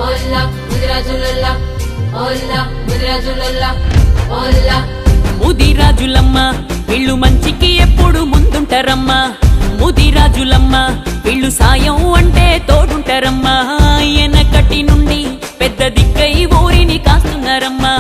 ఓల్లా ముదిరాజులల్లా ఓల్లా ముదిరాజులల్లా ఓల్లా. ముదిరాజులమ్మ వీళ్ళు మంచికి ఎప్పుడు ముందుంటారమ్మా. ముదిరాజులమ్మ వీళ్ళు సాయం అంటే తోడుంటారమ్మా. ఎనకటి నుండి పెద్ద దిక్కై ఊరిని కాస్తున్నారమ్మా.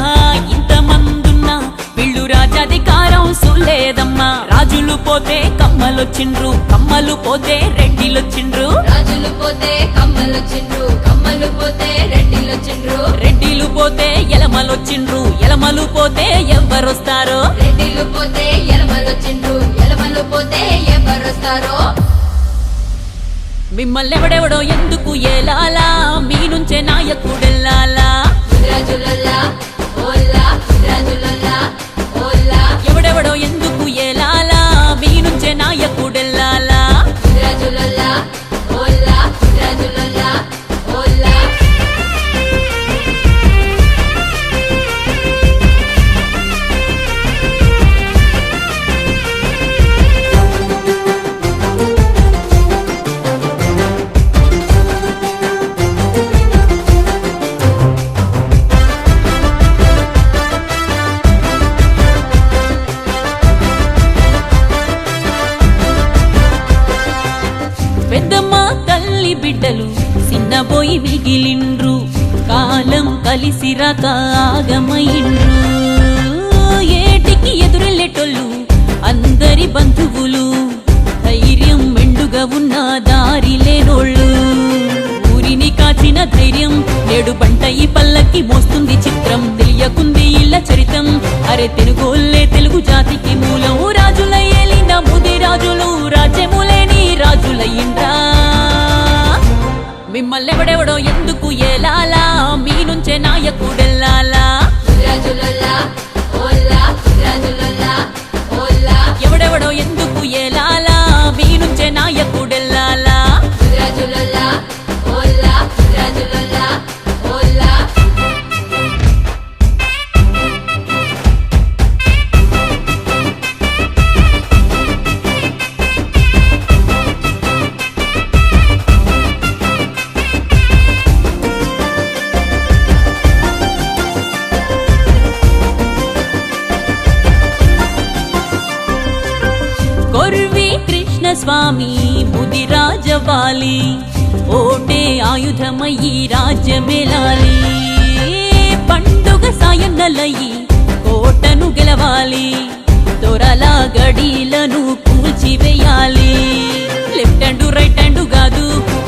ఇంతమందున్నా వీళ్ళు రాజాధికారం సులేదమ్మా. రాజులు పోతే కమ్మలొచ్చిండ్రు, కమ్మలు పోతే రెడ్డిలొచ్చిండ్రు. రాజులు పోతే కమ్మలొచ్చిండ్రు, కమ్మలు పోతే రెడ్డిలొచ్చిండ్రు. రెడ్డిలు పోతే ఎలమలొచ్చిండ్రు, ఎలమలు పోతే ఎవ్వరొస్తారో. రెడ్డిలు పోతే ఎలమలొచ్చిండ్రు, ఎలమలు పోతే ఎవరొస్తారో. మిమ్మల్నెవడెవడో ఎందుకు ఏలాలా, మీ నుంచే నాయకుడెల్లాలా. ముదిరాజులల్లా ఓల్లా ముదిరాజులల్లా ఓల్లా. ఎవడెవడో ఎందుకు ఏలాలా, మీ నుంచే నాయకుడెల్లాలా. ముదిరాజులల్లా ఓల్లా ముదిరాజులల్లా ఓల్లా. పెద్దమ్మ తల్లి బిడ్డలు సిన్నబోయి మిగిలిండ్రు, కాలం కలిసి రాక ఆగమయిండ్రు. ఏటికి ఎదురెళ్ళేటోళ్ళు అందరి బంధువులు, ధైర్యం మెండుగా ఉన్న దారి లేనోళ్ళు. ఊరిని కాచిన ధైర్యం నేడు బంట ఈ పల్లకి మోస్తుంది చిత్రం. తెలియకుంది ఇళ్ళ చరితం, అరే తెలుగోళ్ళే తెలుగు జాతికి మూలం. రాజుల ఏలిన ముదిరాజులు రాజ్యములేని రాజులయ్యిండ్రా. మిమ్మల్నెవడెవడో ఎందుకు ఏలాలా, మీ నుంచే నాయకుడెల్లాలా. ముదిరాజులల్లా ఓల్లా ముదిరాజులల్లా ఓల్లా. ఎవడెవడో ఎందుకు ఏలాలా, మీ నుంచే నాయకుడెల్లాలా. ముదిరాజులల్లా ఓల్లా ముదిరాజులల్లా ఓల్లా. కొర్వి కృష్ణ స్వామి ముదిరాజవాలి, ఓటే ఆయుధమయ్యి రాజ్యమేలాలి. పండుగ సాయన్నలయ్యి కోటను గెలవాలి, దొరల గడీలను కూల్చివేయాలి. లెఫ్ట్ హ్యాండ్ రైట్ హ్యాండ్ కాదు,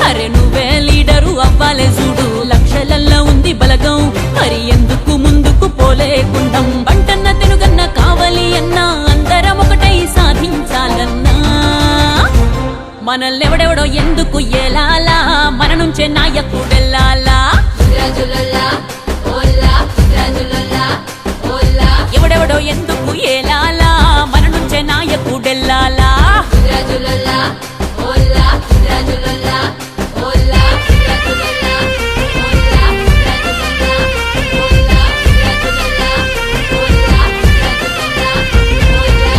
అరే నువ్వే లీడరు అవ్వాలే చూడు. లక్షలల్లో ఉంది బలగం, మరి ఎందుకు ముందుకు పోలేకుండం. బంటన్న తెనుగన్న కావాలి అన్నా, అందరం ఒకటై సాధించాలన్నా. మనల్నెవడెవడో ఎందుకు ఏలాలా, మన నుంచే నాయకుడెల్లాలా. ముదిరాజులల్లా ఓల్లా ముదిరాజులల్లా ఓల్లా. ఎవడెవడో ఎందుకు ఏలాలా, మన నుంచే నాయకుడెల్లాలా. ముదిరాజులల్లా ఓల్లా ముదిరాజులల్లా ఓల్లా. ముదిరాజులల్లా ఓల్లా ముదిరాజులల్లా ఓల్లా. ముదిరాజులల్లా ఓల్లా ముదిరాజులల్లా ఓల్లా.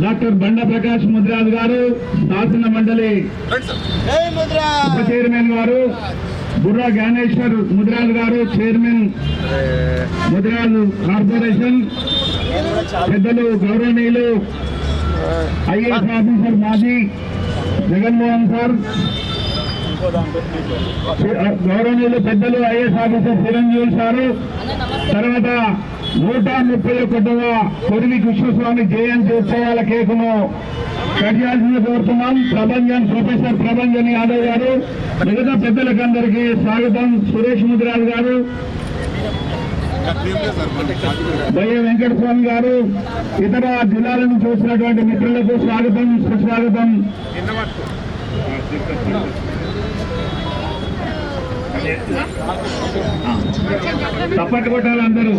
డాక్టర్ బండ ప్రకాష్ ముదిరాజ్ గారు, శాసన మండలి ఉప చైర్మన్ గారు, బుర్రా జ్ఞానేశ్వర్ ముదిరాజ్ గారు, చైర్మన్ ముదిరాజ్ కార్పొరేషన్, పెద్దలు గౌరవనీయులు ఐఏఎస్ ఆఫీసర్ మాజీ జగన్మోహన్ సార్, గౌరవనీయులు పెద్దలు ఐఏఎస్ ఆఫీసర్ చిరంజీవి సారు, తర్వాత 131వ కొరివి కృష్ణస్వామి జయంతి ఉత్సవాల కేకును కట్ చేయాల్సింది కోరుతున్నాం. ప్రొఫెసర్ ప్రభంజన్ యాదవ్ గారు, మిగతా పెద్దలకు అందరికీ స్వాగతం. సురేష్ ముదిరాజ్ గారు, బయ్య వెంకటస్వామి గారు, ఇతర జిల్లాల నుంచి వచ్చినటువంటి మిత్రులకు స్వాగతం, సుస్వాగతం. తప్పట్టు కొట్టాలి అందరూ.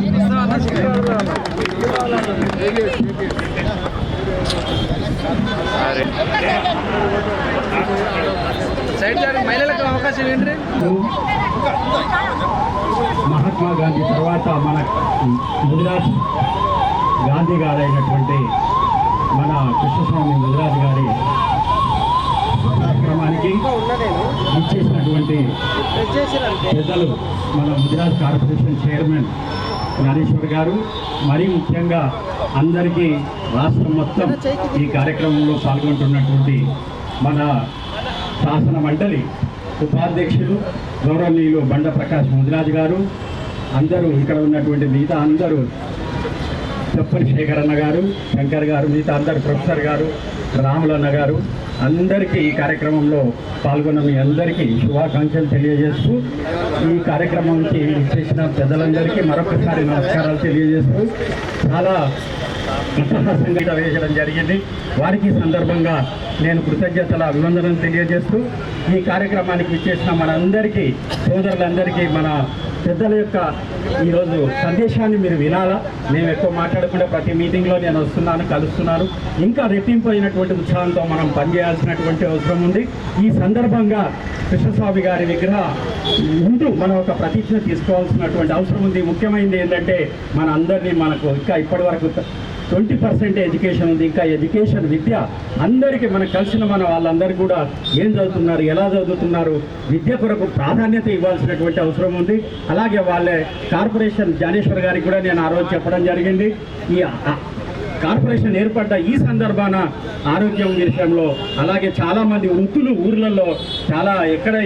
మహిళలకు అవకాశం ఏంటి? మహాత్మా గాంధీ తర్వాత మన ముదిరాజ్ గాంధీ గారైనటువంటి మన కృష్ణస్వామి ముదిరాజ్ గారి కార్యక్రమానికి ఇచ్చేసినటువంటి పెద్దలు మన ముదిరాజ్ కార్పొరేషన్ చైర్మన్ జ్ఞానేశ్వర్ గారు, మరీ ముఖ్యంగా అందరికీ రాష్ట్రం మొత్తం ఈ కార్యక్రమంలో పాల్గొంటున్నటువంటి మన శాసన మండలి ఉపాధ్యక్షులు గౌరవనీయులు బండ ప్రకాష్ ముదిరాజ్ గారు, అందరూ ఇక్కడ ఉన్నటువంటి మిగతా అందరూ, చెప్పని శేఖరన్న గారు, శంకర్ గారు, మిగతా అందరు, ప్రొఫెసర్ గారు, రాములన్న గారు, అందరికీ ఈ కార్యక్రమంలో పాల్గొన్న మీ అందరికీ శుభాకాంక్షలు తెలియజేస్తూ, ఈ కార్యక్రమానికి చేసిన పెద్దలందరికీ మరొకసారి నమస్కారాలు తెలియజేస్తూ, చాలా అట్టహాసంగా వేయడం జరిగింది. వారికి సందర్భంగా నేను కృతజ్ఞతల అభినందనలు తెలియజేస్తూ, ఈ కార్యక్రమానికి ఇచ్చేసిన మనందరికీ, సోదరులందరికీ, మన పెద్దల యొక్క ఈరోజు సందేశాన్ని మీరు వినాలా. మేము ఎక్కువ మాట్లాడకుండా ప్రతి మీటింగ్లో నేను వస్తున్నాను, కలుస్తున్నాను. ఇంకా రెట్టింపు అయినటువంటి ఉత్సాహంతో మనం పనిచేయాల్సినటువంటి అవసరం ఉంది. ఈ సందర్భంగా కృష్ణస్వామి గారి విగ్రహం ముందు మనం ఒక ప్రతిజ్ఞ తీసుకోవాల్సినటువంటి అవసరం ఉంది. ముఖ్యమైనది ఏంటంటే మన అందరినీ, మనకు ఇంకా ఇప్పటి వరకు 20% ఎడ్యుకేషన్ ఉంది. ఇంకా ఎడ్యుకేషన్, విద్య అందరికీ మనకు కలిసిన మన వాళ్ళందరూ కూడా ఏం చదువుతున్నారు, ఎలా చదువుతున్నారు, విద్య కొరకు ప్రాధాన్యత ఇవ్వాల్సినటువంటి అవసరం ఉంది. అలాగే వాళ్ళే కార్పొరేషన్ జ్ఞానేశ్వర్ గారికి కూడా నేను ఆ రోజు చెప్పడం జరిగింది. ఈ కార్పొరేషన్ ఏర్పడ్డ ఈ సందర్భాన ఆరోగ్యం విషయంలో, అలాగే చాలామంది వృత్తులు ఊర్లలో చాలా ఎక్కడ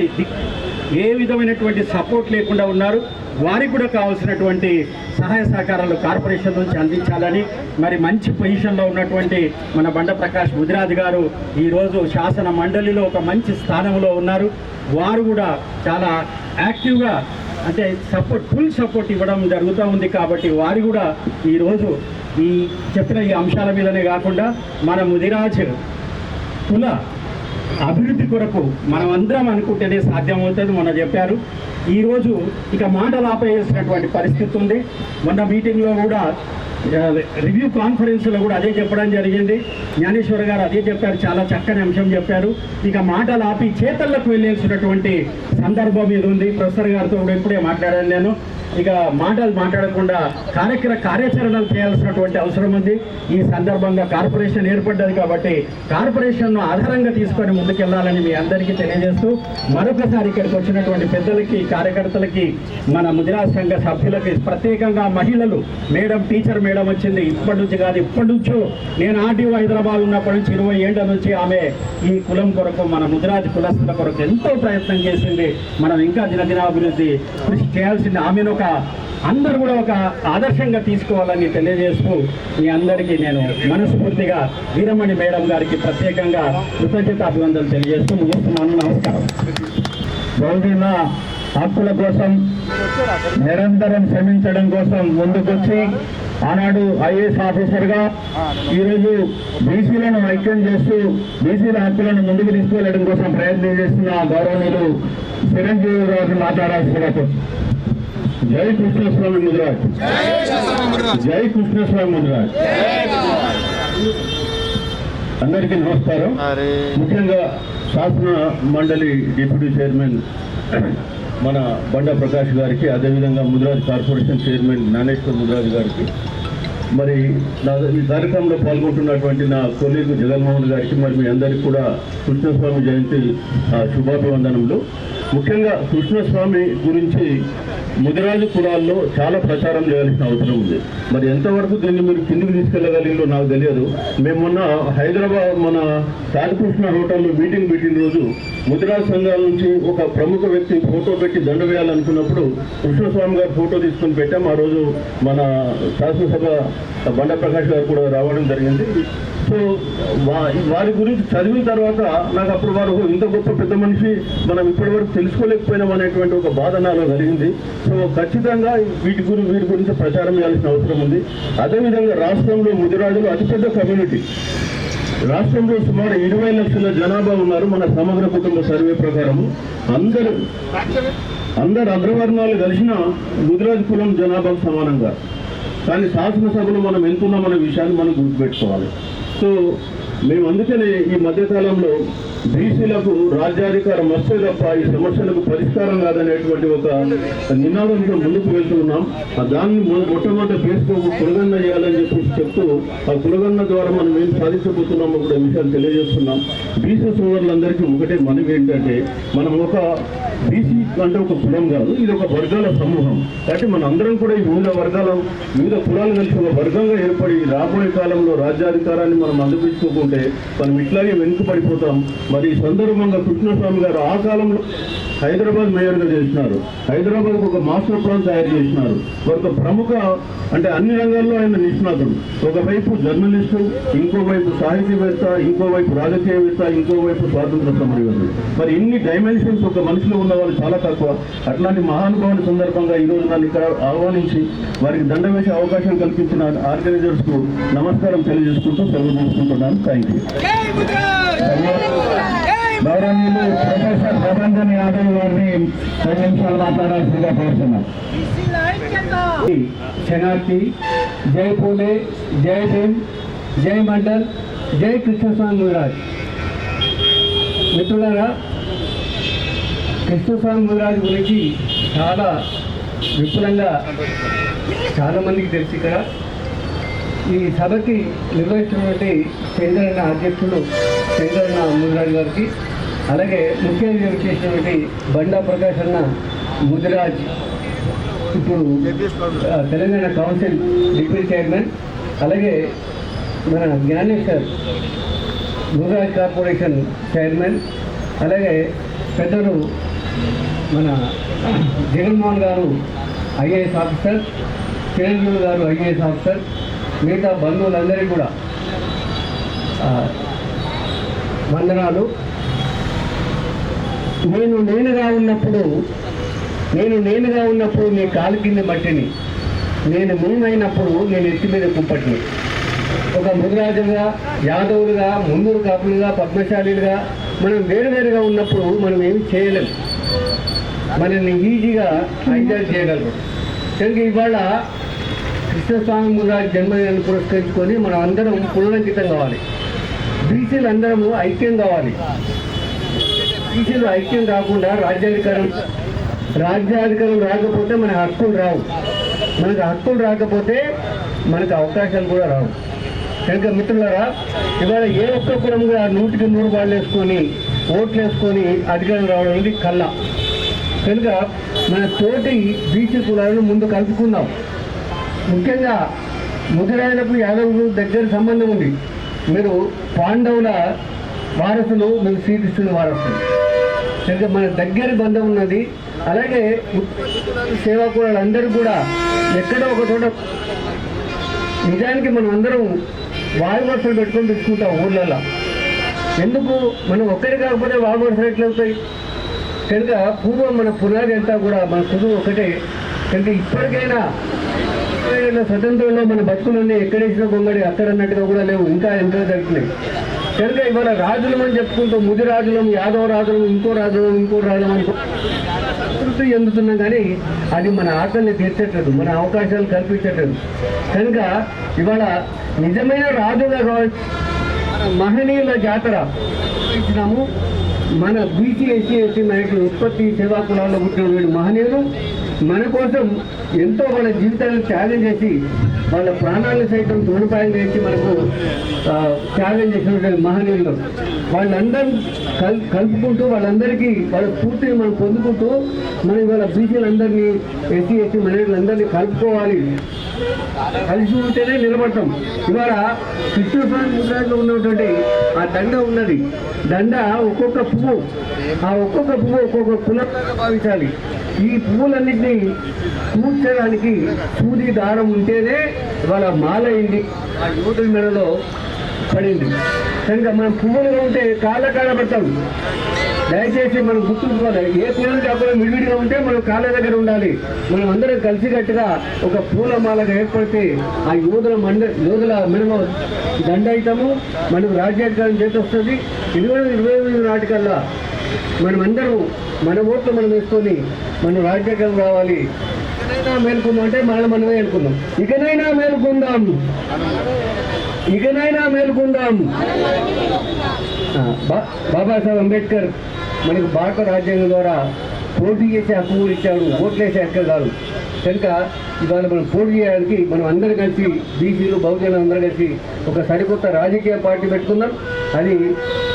ఏ విధమైనటువంటి సపోర్ట్ లేకుండా ఉన్నారు. వారికి కూడా కావాల్సినటువంటి సహాయ సహకారాలు కార్పొరేషన్ నుంచి అందించాలని, మరి మంచి పొజిషన్లో ఉన్నటువంటి మన బండ ప్రకాష్ ముదిరాజ్ గారు ఈరోజు శాసన మండలిలో ఒక మంచి స్థానంలో ఉన్నారు. వారు కూడా చాలా యాక్టివ్గా, అంటే ఫుల్ సపోర్ట్ ఇవ్వడం జరుగుతూ ఉంది. కాబట్టి వారు కూడా ఈరోజు ఈ చెప్పిన ఈ అంశాల మీదనే కాకుండా మన ముదిరాజ్ కుల అభివృద్ధి కొరకు మనం అందరం అనుకుంటేనే సాధ్యమవుతుంది. మొన్న చెప్పారు, ఈరోజు ఇక మాటలు ఆపేసినటువంటి పరిస్థితి ఉంది. మొన్న మీటింగ్లో కూడా, రివ్యూ కాన్ఫరెన్స్లో కూడా అదే చెప్పడం జరిగింది. జ్ఞానేశ్వర్ గారు అదే చెప్పారు, చాలా చక్కని అంశం చెప్పారు. ఇక మాటలు ఆపి చేతల్లోకి వెళ్ళేసినటువంటి సందర్భం ఇది ఉంది. ప్రొఫెసర్ గారితో కూడా ఇప్పుడే మాట్లాడాను నేను. ఇక మాటలు మాట్లాడకుండా కార్యాచరణలు చేయాల్సినటువంటి అవసరం ఉంది. ఈ సందర్భంగా కార్పొరేషన్ ఏర్పడ్డది కాబట్టి కార్పొరేషన్ను ఆధారంగా తీసుకొని ముందుకెళ్లాలని మీ అందరికీ తెలియజేస్తూ, మరొకసారి ఇక్కడికి వచ్చినటువంటి పెద్దలకి, కార్యకర్తలకి, మన ముదిరాజ్ సంఘ సభ్యులకి, ప్రత్యేకంగా మహిళలు, టీచర్ మేడం వచ్చింది ఇప్పటి నుంచి కాదు, ఇప్పటి నుంచో నేను ఆర్టీఓ హైదరాబాద్ ఉన్నప్పటి నుంచి 20 ఏళ్ల నుంచి ఆమె ఈ కులం కొరకు, మన ముదిరాజ్ కులస్తుల కొరకు ఎంతో ప్రయత్నం చేసింది. మనం ఇంకా దినదినాభివృద్ధి కృషి చేయాల్సింది. ఆమెను అందరూ కూడా ఒక ఆదర్శంగా తీసుకోవాలని తెలియజేస్తూ, మీ అందరికీ నేను మనస్ఫూర్తిగా వీరమణి మేడం గారికి ప్రత్యేకంగా కృతజ్ఞత అభివందనలు తెలియజేస్తూ ముగిస్తున్నాను. నమస్కారం. బహుజన హక్కుల కోసం నిరంతరం శ్రమించడం కోసం ముందుకొచ్చి, ఆనాడు ఐఏఎస్ ఆఫీసర్గా ఈరోజు బీసీలను ఐక్యం చేస్తూ బీసీల హక్కులను ముందుకు తీసుకువెళ్ళడం కోసం ప్రయత్నం చేస్తున్న గౌరవనీయులు చిరంజీవి గారిని మాట్లాడాల్సిన. జై కృష్ణస్వామి ముదిరాజ్, జై కృష్ణస్వామి ముదిరాజ్. అందరికీ నమస్కారం. ముఖ్యంగా శాసన మండలి డిప్యూటీ చైర్మన్ మన బండ ప్రకాష్ గారికి, అదేవిధంగా ముదిరాజ్ కార్పొరేషన్ చైర్మన్ జ్ఞానేశ్వర్ ముదిరాజ్ గారికి, మరి ఈ కార్యక్రమంలో పాల్గొంటున్నటువంటి నా కొలీగ్ జగన్మోహన్ గారికి మరి మీ అందరికీ కూడా కృష్ణస్వామి జయంతి శుభాభివందనములు. ముఖ్యంగా కృష్ణస్వామి గురించి ముదిరాజు కులాల్లో చాలా ప్రచారం చేయాల్సిన అవసరం ఉంది. మరి ఎంతవరకు దీన్ని మీరు కిందికి తీసుకెళ్ళగలిగిందో నాకు తెలియదు. మేము మొన్న హైదరాబాద్ మన రాధాకృష్ణ హోటల్లో మీటింగ్ పెట్టిన రోజు ముదిరాజు సంఘాల నుంచి ఒక ప్రముఖ వ్యక్తి ఫోటో పెట్టి దండ వేయాలనుకున్నప్పుడు కృష్ణస్వామి గారు ఫోటో తీసుకొని పెట్టాం. ఆ రోజు మన శాసనసభ బండ ప్రకాష్ గారు కూడా రావడం జరిగింది. సో వారి గురించి చదివిన తర్వాత నాకు అప్పుడు వారు ఇంత గొప్ప పెద్ద మనిషి మనం ఇప్పటివరకు తెలుసుకోలేకపోయినాం అనేటువంటి ఒక బాధ నాలో కలిగింది. సో ఖచ్చితంగా వీరి గురించి ప్రచారం చేయాల్సిన అవసరం ఉంది. అదేవిధంగా రాష్ట్రంలో ముదిరాజులు అతిపెద్ద కమ్యూనిటీ. రాష్ట్రంలో సుమారు 20 లక్షల జనాభా ఉన్నారు. మన సమగ్ర కుటుంబ సర్వే ప్రకారము అందరు అగ్రవర్ణాలు కలిసిన ముదిరాజు కులం జనాభాకు సమానంగా. కానీ శాసనసభలో మనం ఎంతున్నామనే విషయాన్ని మనం గుర్తుపెట్టుకోవాలి. సో మేము అందుకనే ఈ మధ్యకాలంలో బీసీలకు రాజ్యాధికారం వస్తే తప్ప ఈ సమస్యలకు పరిష్కారం కాదనేటువంటి ఒక నినాదంతో ముందుకు వెళ్తున్నాం. దాన్ని మొట్టమొదటి ఫేస్బుక్ కులగన్న చేయాలని చెప్తూ ఆ కులగన్న ద్వారా మనం ఏం సాధించబోతున్నామో కూడా విషయాలు తెలియజేస్తున్నాం. బీసీ సోదరులందరికీ ఒకటే మనవి ఏంటంటే మనం ఒక బీసీ అంటే ఒక కులం కాదు, ఇది ఒక వర్గాల సమూహం. కాబట్టి మన అందరం కూడా ఈ వివిధ కులాలు కలిసి ఒక వర్గంగా ఏర్పడి రాబోయే కాలంలో రాజ్యాధికారాన్ని మనం అందిపించుకోకుంటే మనం ఇట్లాగే వెనుకబడిపోతాం. మరి ఈ సందర్భంగా కృష్ణస్వామి గారు ఆ కాలంలో హైదరాబాద్ మేయర్గా చేసినారు. హైదరాబాద్కు ఒక మాస్టర్ ప్లాన్ తయారు చేసినారు. ఒక ప్రముఖ అంటే అన్ని రంగాల్లో ఆయన నిష్ణాతుడు. ఒకవైపు జర్నలిస్టు, ఇంకోవైపు సాహితీవేత్త, ఇంకోవైపు రాజకీయవేత్త, ఇంకోవైపు స్వాతంత్ర సమరయోధుడు. మరి ఇన్ని డైమెన్షన్స్ ఒక మనిషిలో ఉన్న వాళ్ళు చాలా తక్కువ. అట్లాంటి మహానుభావుని సందర్భంగా ఈరోజు నన్ను ఇక్కడ ఆహ్వానించి వారికి దండ వేసే అవకాశం కల్పించిన ఆర్గనైజర్స్కు నమస్కారం తెలియజేసుకుంటూ సెలవు తీసుకుంటున్నాను. Thank you. గౌరవనీయులు ప్రొఫెసర్ ప్రభంజన్ యాదవ్ గారిని 2 నిమిషాలు మాట్లాడాల్సిందిగా కోరుతున్నాం. శనార్థి, జై పూలే, జై భీమ్, జై మండల్, జై కృష్ణస్వామి ముదిరాజ్. మిత్రులారా, కృష్ణస్వామి ముదిరాజ్ గురించి చాలా విపులంగా చాలామందికి తెలుసు. ఇక్కడ ఈ సభకి నిర్వహిస్తున్నటువంటి చంద్రన్న అధ్యక్షులు చంద్రన్న ముదిరాజ్ గారికి, అలాగే ముఖ్య అతిథిగా చేసినటువంటి బండా ప్రకాష్ అన్న ముదిరాజ్, ఇప్పుడు తెలంగాణ కౌన్సిల్ డిప్యూటీ చైర్మన్, అలాగే మన జ్ఞానేశ్వర్ ముదిరాజ్ కార్పొరేషన్ చైర్మన్, అలాగే పెద్దలు మన జగన్మోహన్ గారు ఐఏఎస్ ఆఫీసర్, చిరంజీవి గారు ఐఏఎస్ ఆఫీసర్, మిగతా బంధువులందరికీ కూడా వందనాలు. నేను నేనుగా ఉన్నప్పుడు నీ కాలు కింద మట్టిని, నేను మేమైనప్పుడు నేను ఎత్తి మీద కుంపటిని. ఒక ముదిరాజులుగా, యాదవులుగా, ముందూరు కాపులుగా, పద్మశాలీలుగా మనం వేరువేరుగా ఉన్నప్పుడు మనం ఏమి చేయలేము. మనల్ని ఈజీగా హైజాక్ చేయగలరు. కనుక ఇవాళ కృష్ణస్వామి ముదిరాజ్ జన్మదినాన్ని పురస్కరించుకొని మనం అందరం పునరంకితం కావాలి. బీసీలు అందరము ఐక్యం కావాలి. బీసీలు ఐక్యం కాకుండా రాజ్యాధికారం రాకపోతే మన హక్కులు రావు. మనకు హక్కులు రాకపోతే మనకు అవకాశాలు కూడా రావు. కనుక మిత్రులారా, ఇవాళ ఏ ఒక్క కులం కూడా 100కి 100 వాళ్ళు వేసుకొని ఓట్లు వేసుకొని అధికారం రావడం అనేది కళ్ళ. కనుక మన తోటి బీసీ కులాలను ముందు కలుపుకుందాం. ముఖ్యంగా ముదిరాజులకు యాదవులు దగ్గర సంబంధం ఉంది. మీరు పాండవుల వారసులు, మీరు శ్రీకృష్ణుని వారసులు. కనుక మన దగ్గర బంధం ఉన్నది. అలాగే సేవా కులాలందరూ కూడా ఎక్కడో ఒక చోట నిజానికి మనం అందరం వాయు వరుసలు పెట్టుకొని తెచ్చుకుంటాం ఊళ్ళల్లో. ఎందుకు మనం ఒక్కటి కాకపోతే వాయు వరుసలు ఎట్లవుతాయి? కనుక పూర్వం మన పునాది అంతా కూడా మన కుదురు ఒకటే. కనుక ఇప్పటికైనా స్వతంత్రంలో మన బతుకులన్నీ ఎక్కడేసిన గొంగడి అక్కడ అన్నట్టుగా కూడా లేవు, ఇంకా ఎంతో జరుగుతున్నాయి. కనుక ఇవాళ రాజులం అని చెప్పుకుంటూ ముది రాజులం, యాదవ రాజులం, ఇంకో రాజులం అని సంతృప్తి చెందుతున్నాం. కానీ అది మన ఆకలిని తీర్చేటట్టు, మన అవకాశాలు కల్పించేటట్టు. కనుక ఇవాళ నిజమైన రాజుగా మహనీయుల జాతర ఇచ్చినాము. మన బీసీ, ఎస్సీ, ఎస్టీ నాయకులు, ఉత్పత్తి సేవా కులాల్లో పుట్టిన మహనీయులు మన కోసం ఎంతో మన జీవితాలను త్యాగం చేసి వాళ్ళ ప్రాణాలను సైతం తోడుపాయం చేసి మనకు త్యాగం చేసినటువంటి మహనీయులు వాళ్ళందరూ కలుపుకుంటూ వాళ్ళందరికీ వాళ్ళ స్ఫూర్తిని మనం పొందుకుంటూ మనం ఇవాళ బీసీలందరినీ ఎస్సీ ఎస్టీ మహిళలందరినీ కలుపుకోవాలి. కలిసి ఉంటేనే నిలబడతాం. ఇవాళ కృష్ణస్వామి ముద్రాజులో ఉన్నటువంటి ఆ దండ ఉన్నది. దండ ఒక్కొక్క పువ్వు, ఆ ఒక్కొక్క పువ్వు ఒక్కొక్క కులంగా భావించాలి. ఈ పువ్వులన్నింటినీ కూర్చడానికి సూది దారం ఉంటేనే ఇవాళ మాల అయింది, ఆ యువతుల మెడలో పడింది. కనుక మనం పువ్వులుగా ఉంటే కాళ్ళ పడతాం. దయచేసి మనం గుర్తుంచుకోవాలి, ఏ కులానికి ఆ కులం విడివిడిగా ఉంటే మనం కాళ్ళ దగ్గర ఉండాలి. మనం అందరం కలిసికట్టుగా ఒక పూలమాలగా ఏర్పడితే ఆ యోధుల మెడలో దండ అవుతాము. మనకు రాజ్యాధికారం చేతి వస్తుంది. 2025 నాటికల్లా మనమందరం మన ఓట్లు మనం వేసుకొని మనం రాజ్యాధికారం రావాలి. ఇకనైనా మేలుకుందాం అంటే మనమే అనుకుందాం. ఇకనైనా మేలుకుందాం, ఇకనైనా మేలుకుందాం. బాబాసాహెబ్ అంబేద్కర్ మనకు భారత రాజ్యాంగం ద్వారా పోటీ చేసే హక్కు కూడా ఇచ్చాడు, ఓట్లేసే హక్కు కాదు. కనుక ఇవాళ మనం పోటీ చేయడానికి మనం అందరూ కలిసి బీసీలు బహుజనులు అందరూ కలిసి ఒక సరికొత్త రాజకీయ పార్టీ పెట్టుకుందాం. అది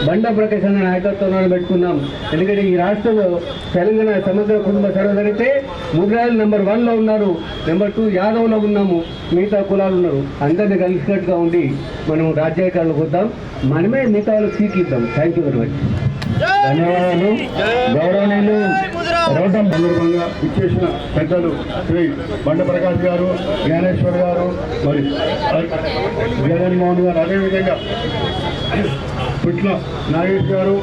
బండా ప్రకాశ్ అన్న నాయకత్వంలో పెట్టుకుందాం. ఎందుకంటే ఈ రాష్ట్రంలో తెలంగాణ సమగ్ర కుటుంబ సర్వే జరిగితే ముద్రాజులు నెంబర్ 1లో ఉన్నారు, నెంబర్ 2 యాదవ్లో ఉన్నాము, మిగతా కులాలు ఉన్నారు. అందరినీ కలిసికట్టుగా ఉండి మనం రాజ్యాధికారులకు వద్దాం, మనమే మిగతా వాళ్ళకి సీట్లు. Thank you very much. ధన్యవాదాలు. గౌరవనీయులు రోడ్డం సందర్భంగా ఇచ్చేసిన పెద్దలు శ్రీ బండ ప్రకాష్ గారు, జ్ఞానేశ్వర్ గారు, మరి జగన్మోహన్ గారు, అదేవిధంగా పుట్ల నాగేష్ గారు,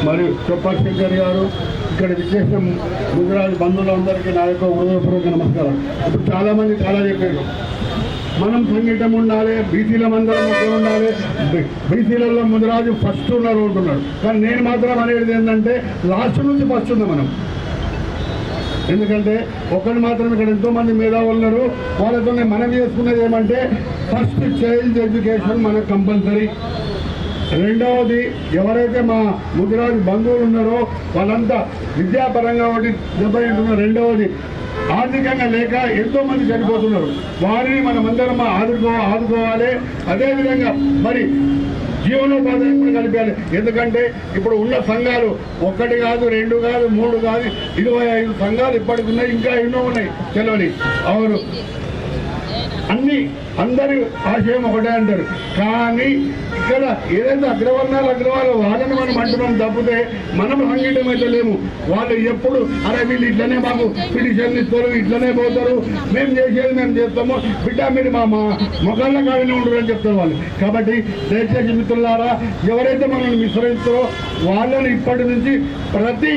మరియు చొప్పర్ శంకర్ గారు, ఇక్కడ విశేషం గుజరాత్ బంధువులందరికీ నా యొక్క హృదయపూర్వక నమస్కారం. ఇప్పుడు చాలామంది చాలా చెప్పారు, మనం సంగీతం ఉండాలి, బీసీల మందరం ఒకే ఉండాలి, బీసీలలో ముదిరాజు ఫస్ట్ ఉన్నారు ఉంటున్నాడు. కానీ నేను మాత్రం అనేది ఏంటంటే లాస్ట్ నుంచి ఫస్ట్ ఉంది మనం. ఎందుకంటే ఒకరు మాత్రం ఇక్కడ ఎంతోమంది మేధావులు ఉన్నారు, వాళ్ళతో మనం చేసుకునేది ఏమంటే ఫస్ట్ చైల్డ్ ఎడ్యుకేషన్ మనకు కంపల్సరీ. రెండవది, ఎవరైతే మా ముదిరాజు బంధువులు ఉన్నారో వాళ్ళంతా విద్యాపరంగా ఒకటి దెబ్బతింటున్నారు. రెండవది, ఆర్థికంగా లేక ఎంతో మంది చనిపోతున్నారు, వారిని మనమందరం ఆదుకోవాలి. అదేవిధంగా మరి జీవనోపాధిని కూడా కలిపాలి. ఎందుకంటే ఇప్పుడు ఉన్న సంఘాలు 1 కాదు, 2 కాదు, 3 కాదు, 25 సంఘాలు ఇప్పటికి ఉన్నాయి, ఇంకా ఎన్నో ఉన్నాయి తెలియని. అవును, అందరి ఆశయం ఒకటే అంటారు. కానీ ఇక్కడ ఏదైతే అగ్రవర్ణాలు వాళ్ళని మనం అంటున్నాం తప్పితే మనం సంగీతం అయితే లేము. వాళ్ళు ఎప్పుడు అరే వీళ్ళు ఇట్లనే మాకు పిటిషన్ ఇస్తారు, ఇట్లనే పోతారు, మేము చేసేది మేము చేస్తాము, బిడ్డ మీరు మా మొగళ్ళ కాడనే ఉండరు అని చెప్తారు వాళ్ళు. కాబట్టి దయచేసి మిత్రులారా, ఎవరైతే మనల్ని విస్మరిస్తారో వాళ్ళని ఇప్పటి నుంచి ప్రతి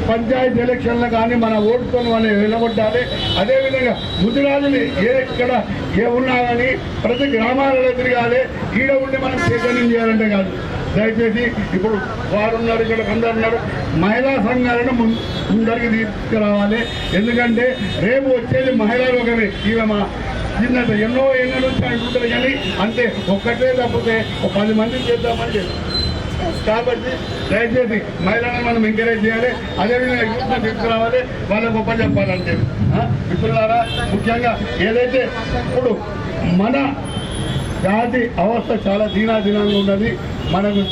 పంచాయతీ ఎలక్షన్లు కానీ మన ఓటుతో వాళ్ళని వెళ్ళగొట్టాలి. అదేవిధంగా ముదిరాజులు ఎక్కడ ఉన్నా కానీ ప్రతి గ్రామాలలో తిరగాలి. ఈడ ఉండి మనం చైతన్యం చేయాలంటే కాదు. దయచేసి ఇప్పుడు వారు ఉన్నారు, ఇక్కడ అందరు ఉన్నారు, మహిళా సంఘాలను ముందరికి తీసుకురావాలి. ఎందుకంటే రేపు వచ్చేది మహిళా లోకమే. ఇవి మా చిన్న ఎన్నో నుంచి అంటుంటారు, కానీ అంతే ఒక్కటే తప్పితే 10 మందిని చేద్దామని చెప్పి. కాబట్టి దయచేసి మహిళలను మనం ఎంకరేజ్ చేయాలి. అదేవిధంగా యూత్ని తీసుకురావాలి, వాళ్ళ గొప్ప చెప్పాలంటే. మిత్రులారా, ముఖ్యంగా ఏదైతే ఇప్పుడు మన జాతి అవస్థ చాలా దీనాదీనంగా ఉన్నది. మనకు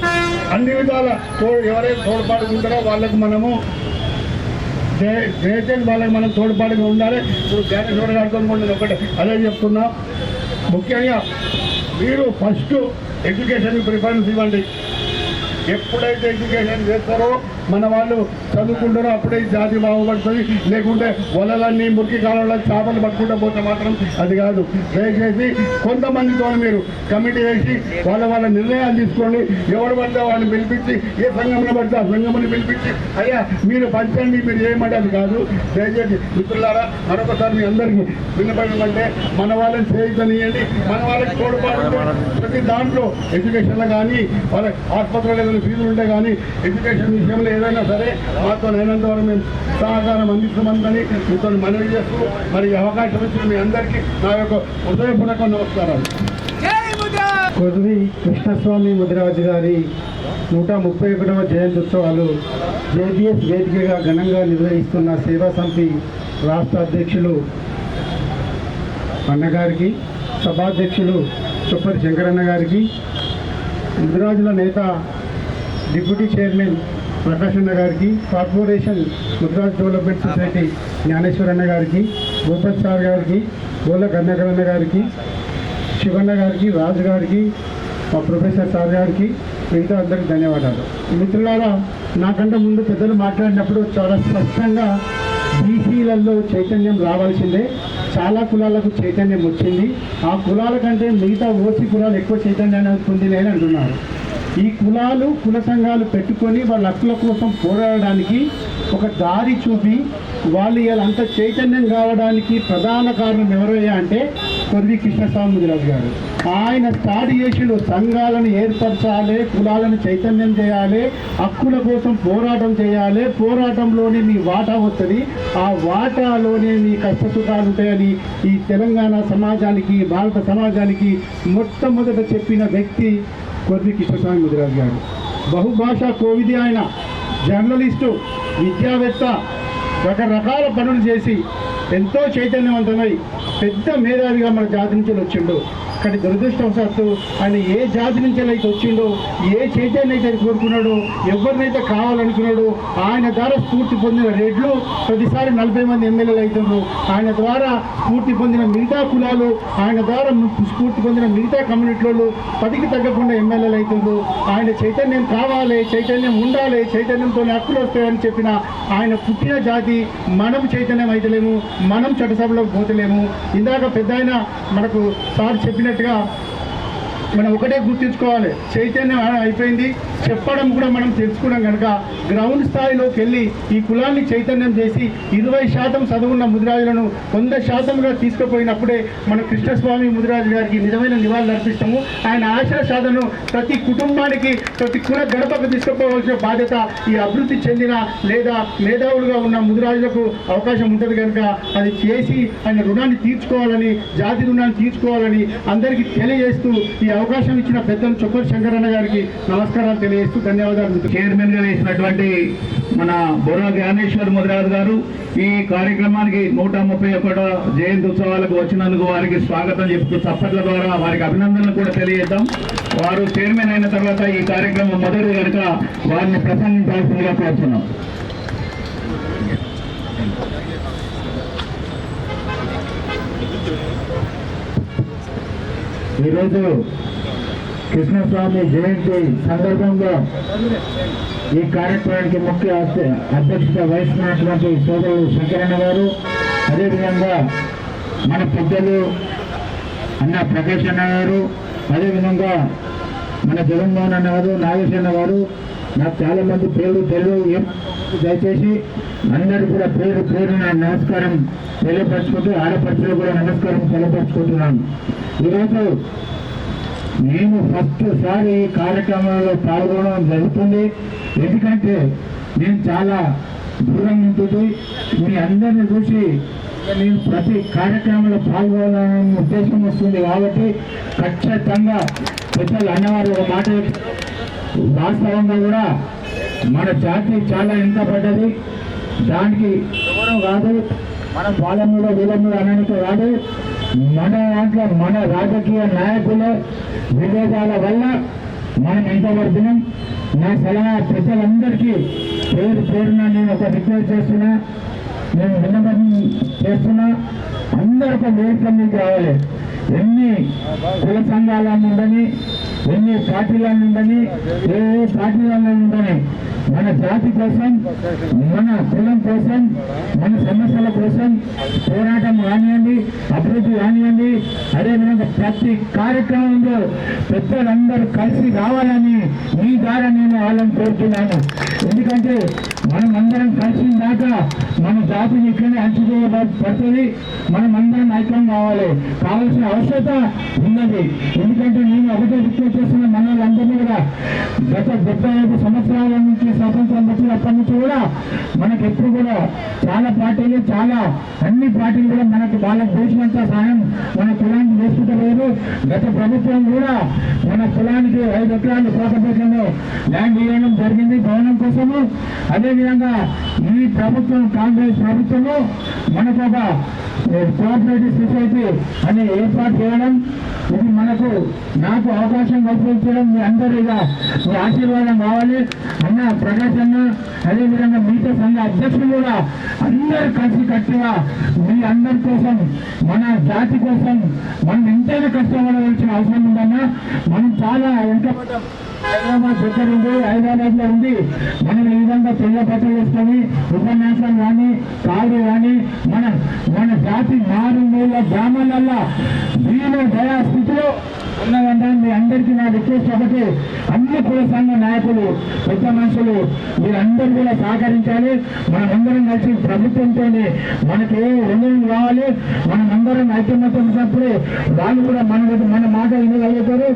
అన్ని విధాల ఎవరైతే తోడ్పాటుకుంటారో వాళ్ళకు మనము దయచేసి వాళ్ళకి మనం తోడ్పాటుగా ఉండాలి. ఇప్పుడు జ్ఞానేశ్వర గారితో కూడా ఒకటి అదే చెప్తున్నాం. ముఖ్యంగా మీరు ఫస్ట్ ఎడ్యుకేషన్కి ప్రిఫరెన్స్ ఇవ్వండి. ఎప్పుడైతే ఎడ్యుకేషన్ చేస్తారో మన వాళ్ళు చదువుకుంటారో అప్పుడే జాతి బాగుపడుతుంది. లేకుంటే వలలన్నీ మురికి కాలంలో చేపలు పట్టుకుంటూ పోతే మాత్రం అది కాదు. దయచేసి కొంతమందితో మీరు కమిటీ వేసి వాళ్ళ నిర్ణయాలు తీసుకోండి. ఎవరు పడితే వాళ్ళని పిలిపించి, ఏ సంఘంలో పడితే ఆ సంఘంని పిలిపించి అయ్యా మీరు పంచండి, మీరు ఏమంటే అది కాదు. దయచేసి మిత్రులారా, మరొకసారి మీ అందరికీ విన్నపడమంటే మన వాళ్ళని చేయించనియండి. మన వాళ్ళకి తోడ్పాటు ప్రతి దాంట్లో ఎడ్యుకేషన్లో కానీ, వాళ్ళ ఆసుపత్రిలో ఏదైనా ఫీజులు ఉంటే కానీ, ఎడ్యుకేషన్ విషయంలో ఏదైనా సరే మాతో అయినంత వరకు మేము సహకారం అందిస్తామని మీతో మనవి చేస్తూ మరి అవకాశం ఇచ్చిన మీ అందరికీ నా యొక్క హృదయపూర్వక నమస్కారాలు. కొద్ది కృష్ణస్వామి ముదిరాజు గారి 131వ జయంతి ఉత్సవాలు జేబీఎస్ వేదికగా ఘనంగా నిర్వహిస్తున్న సేవా సమితి రాష్ట్ర అధ్యక్షులు అన్నగారికి, సభాధ్యక్షులు చుప్పరి శంకరన్న గారికి, ముదిరాజుల నేత డిప్యూటీ చైర్మన్ ప్రకాష్ అన్న గారికి, కార్పొరేషన్ ముదిరాజ్ డెవలప్మెంట్ సొసైటీ జ్ఞానేశ్వరన్న గారికి, భూపత్ సార్ గారికి, గోల కర్ణాకరన్న గారికి, శివన్న గారికి, రాజు గారికి, మా ప్రొఫెసర్ సార్ గారికి, మిగతా అందరికీ ధన్యవాదాలు. మిత్రులారా, నాకంటే ముందు పెద్దలు మాట్లాడినప్పుడు చాలా స్పష్టంగా బీసీలలో చైతన్యం రావాల్సిందే. చాలా కులాలకు చైతన్యం వచ్చింది. ఆ కులాల కంటే మిగతా ఓసీ కులాలు ఎక్కువ చైతన్యాన్ని పొందినాయి అని అంటున్నారు. ఈ కులాలు, కుల సంఘాలు పెట్టుకొని వాళ్ళ హక్కుల కోసం పోరాడడానికి ఒక దారి చూపి వాళ్ళు అంత చైతన్యం కావడానికి ప్రధాన కారణం ఎవరయ్యా అంటే కొర్వి కృష్ణస్వామి ముదిరాజు గారు. ఆయన స్టార్ట్ చేసిన సంఘాలను ఏర్పరచాలి, కులాలను చైతన్యం చేయాలి, హక్కుల కోసం పోరాటం చేయాలి, పోరాటంలోనే మీ వాటా వస్తుంది, ఆ వాటాలోనే మీ కష్టసుఖాలు ఉంటాయని ఈ తెలంగాణ సమాజానికి, భారత సమాజానికి మొట్టమొదట చెప్పిన వ్యక్తి కొర్వి కృష్ణస్వామి ముదిరాజు గారు. బహుభాషా కోవిది ఆయన, జర్నలిస్టు, విద్యావేత్త, రకరకాల పనులు చేసి ఎంతో చైతన్యవంతమై పెద్ద మేధావిగా మన జాతి నుంచి వచ్చిండు. కానీ దురదృష్టవశాత్తు ఆయన ఏ జాతి నుంచి అయితే వచ్చిండో, ఏ చైతన్యం అయితే కోరుకున్నాడో, ఎవరినైతే కావాలనుకున్నాడో, ఆయన ద్వారా స్ఫూర్తి పొందిన రెడ్లు ప్రతిసారి 40 మంది ఎమ్మెల్యేలు అవుతున్నారు. ఆయన ద్వారా స్ఫూర్తి పొందిన మిగతా కులాలు, ఆయన ద్వారా స్ఫూర్తి పొందిన మిగతా కమ్యూనిటీలు 10కి తగ్గకుండా ఎమ్మెల్యేలు అవుతున్నారు. ఆయన చైతన్యం కావాలి, చైతన్యం ఉండాలి, చైతన్యంతో హక్కులు వస్తాయని చెప్పిన ఆయన పుట్టిన జాతి మనం చైతన్యం అయితలేము, మనం చట్టసభలోకి పోతలేము. ఇందాక పెద్ద ఆయన మనకు సార్ చెప్పినట్టుగా మనం ఒకటే గుర్తుంచుకోవాలి, చైతన్యం అయిపోయింది, చెప్పడం కూడా మనం తెలుసుకున్నాం కనుక గ్రౌండ్ స్థాయిలోకి వెళ్ళి ఈ కులాన్ని చైతన్యం చేసి 20% చదువున్న ముదిరాజులను 100%గా తీసుకుపోయినప్పుడే మన కృష్ణస్వామి ముదిరాజు గారికి నిజమైన నివాళులు అర్పిస్తాము. ఆయన ఆశయ సాధనను ప్రతి కుటుంబానికి, ప్రతి కుల గడపకు తీసుకుపోవాల్సిన బాధ్యత ఈ అభివృద్ధి చెందిన లేదా మేధావులుగా ఉన్న ముదిరాజులకు అవకాశం ఉంటుంది కనుక అది చేసి ఆయన రుణాన్ని తీర్చుకోవాలని, జాతి రుణాన్ని తీర్చుకోవాలని అందరికీ తెలియజేస్తూ ఈ అవకాశం ఇచ్చిన పెద్దలు చుప్పరి శంకరన్న గారికి నమస్కారాలు తెలియజేస్తూ ధన్యవాదాలు. చైర్మన్ గా వేసినటువంటి మన బొర్రా జ్ఞానేశ్వర్ ముదిరాజు గారు ఈ కార్యక్రమానికి 131వ జయంతి ఉత్సవాలకు వచ్చినందుకు వారికి స్వాగతం చెప్తూ చప్పట్ల ద్వారా వారికి అభినందనలు కూడా తెలియజేద్దాం. వారు చైర్మన్ అయిన తర్వాత ఈ కార్యక్రమం మొదటి కనుక వారిని ప్రసంగించాల్సిందిగా కోరుతున్నాం. ఈరోజు కృష్ణస్వామి జయంతి సందర్భంగా ఈ కార్యక్రమానికి ముఖ్య అధ్యక్షత వహిస్తున్నటువంటి సోదరులు శంకరన్న గారు, అదేవిధంగా మన పెద్దలు అన్న ప్రకాష్ అన్న గారు, అదేవిధంగా మన జగన్మోహన్ అన్న గారు, నాగేశ్వరన్న గారు, నాకు చాలా మంది పేరు తెలియదు, దయచేసి అందరూ కూడా పేరున నమస్కారం తెలియపరచుకుంటూ ఆడపడుచులు కూడా నమస్కారం తెలియపరచుకుంటున్నాను. ఈరోజు నేను ఫస్ట్ సారి ఈ కార్యక్రమంలో పాల్గొనడం జరుగుతుంది. ఎందుకంటే నేను చాలా దూరం ఉంటుంది, మీ అందరిని చూసి నేను ప్రతి కార్యక్రమంలో పాల్గొనాలనే ఉద్దేశం వస్తుంది. కాబట్టి ఖచ్చితంగా పెద్దలు అన్నవారు ఒక మాట, వాస్తవంగా కూడా మన జాతి చాలా వెనుకబడ్డది. దానికి ఎవరో కాదు, మన వాళ్ళ మీద వీళ్ళ మీద అనడానికి కాదు, మన దాంట్లో మన రాజకీయ నాయకుల విభేదాల వల్ల మనం ఎంతవరకున్నాం. నా సలహా పెద్దలందరికీ పేరున నేను ఒక రిక్వెస్ట్ చేస్తున్నా, నేను విన్నపం చేస్తున్నా, అందరూ ఒక వేదిక మీకు రావాలి. ఎన్ని కుల సంఘాలను ఉండని, ఎన్ని పార్టీలను ఉండని, ఏ పార్టీలను ఉండని, మన జాతి కోసం, మన కులం కోసం, మన సమస్యల కోసం పోరాటం కానివ్వండి, అభివృద్ధి కానివ్వండి, అదేవిధంగా ప్రతి కార్యక్రమంలో పెద్దలందరూ కలిసి రావాలని మీ ద్వారా నేను వాళ్ళని కోరుతున్నాను. ఎందుకంటే మనం అందరం కలిసిన దాకా మన జాతిని ఇక్కడనే అంచుకోబడుతుంది. మనం అందరం ఐక్యం కావాల్సిన అవసరత ఉన్నది. ఎందుకంటే నేను ఒకటే రిక్వెస్ట్ చేస్తున్న మన వాళ్ళందరినీ కూడా గత 75 సంవత్సరాల నుంచి స్వతంత్రం వచ్చినప్పటి నుంచి కూడా మనకు ఎప్పుడు కూడా చాలా పార్టీలు, అన్ని పార్టీలు కూడా మనకు వాళ్ళకు చేసినంత సహాయం మన కులానికి చేసుకుంటూ లేదు. గత ప్రభుత్వం కూడా మన కులానికి 5 ఎకరాలు కోటపేటలో ల్యాండ్ ఇవ్వడం జరిగింది భవనం కోసము. అదేవిధంగా అదేవిధంగా ఈ ప్రభుత్వం కాంగ్రెస్ ప్రభుత్వము మనకు ఒక కోఆపరేటివ్ సొసైటీ అని ఏర్పాటు చేయడం, ఇది నాకు అవకాశం కల్పించడం మీ అందరిగా మీ ఆశీర్వాదం కావాలి అన్న ప్రకాష్ అన్న. అదేవిధంగా మీతో సంఘ అధ్యక్షులు కూడా అందరూ కలిసి కట్టుగా మీ అందరి కోసం, మన జాతి కోసం మనం ఎంతైనా కష్టపడవలసిన అవసరం ఉందన్నా. మనం చాలా వెంటపడ్డాం. హైదరాబాద్ దగ్గర ఉంది, హైదరాబాద్ లో ఉంది. మనం ఈ విధంగా తెల్ల బట్టలు వేసుకొని ఉపన్యాసాలు కానీ కాదు కానీ మన జాతి మారుమూల గ్రామాలల్లో వీళ్ళ దయా స్థితిలో ఉన్నదంటే మీ అందరికీ నా రిక్వెస్ట్ ఒకటి, అన్ని కుల సంఘ నాయకులు పెద్ద మనుషులు మీరందరూ కూడా సహకరించాలి. మనమందరం కలిసి ప్రభుత్వంతో మనకి ఏ రుణం కావాలి, మనమందరం ఐక్యమత్యం ఉన్నప్పుడు వాళ్ళు కూడా మన మాట వినగలుగుతారు,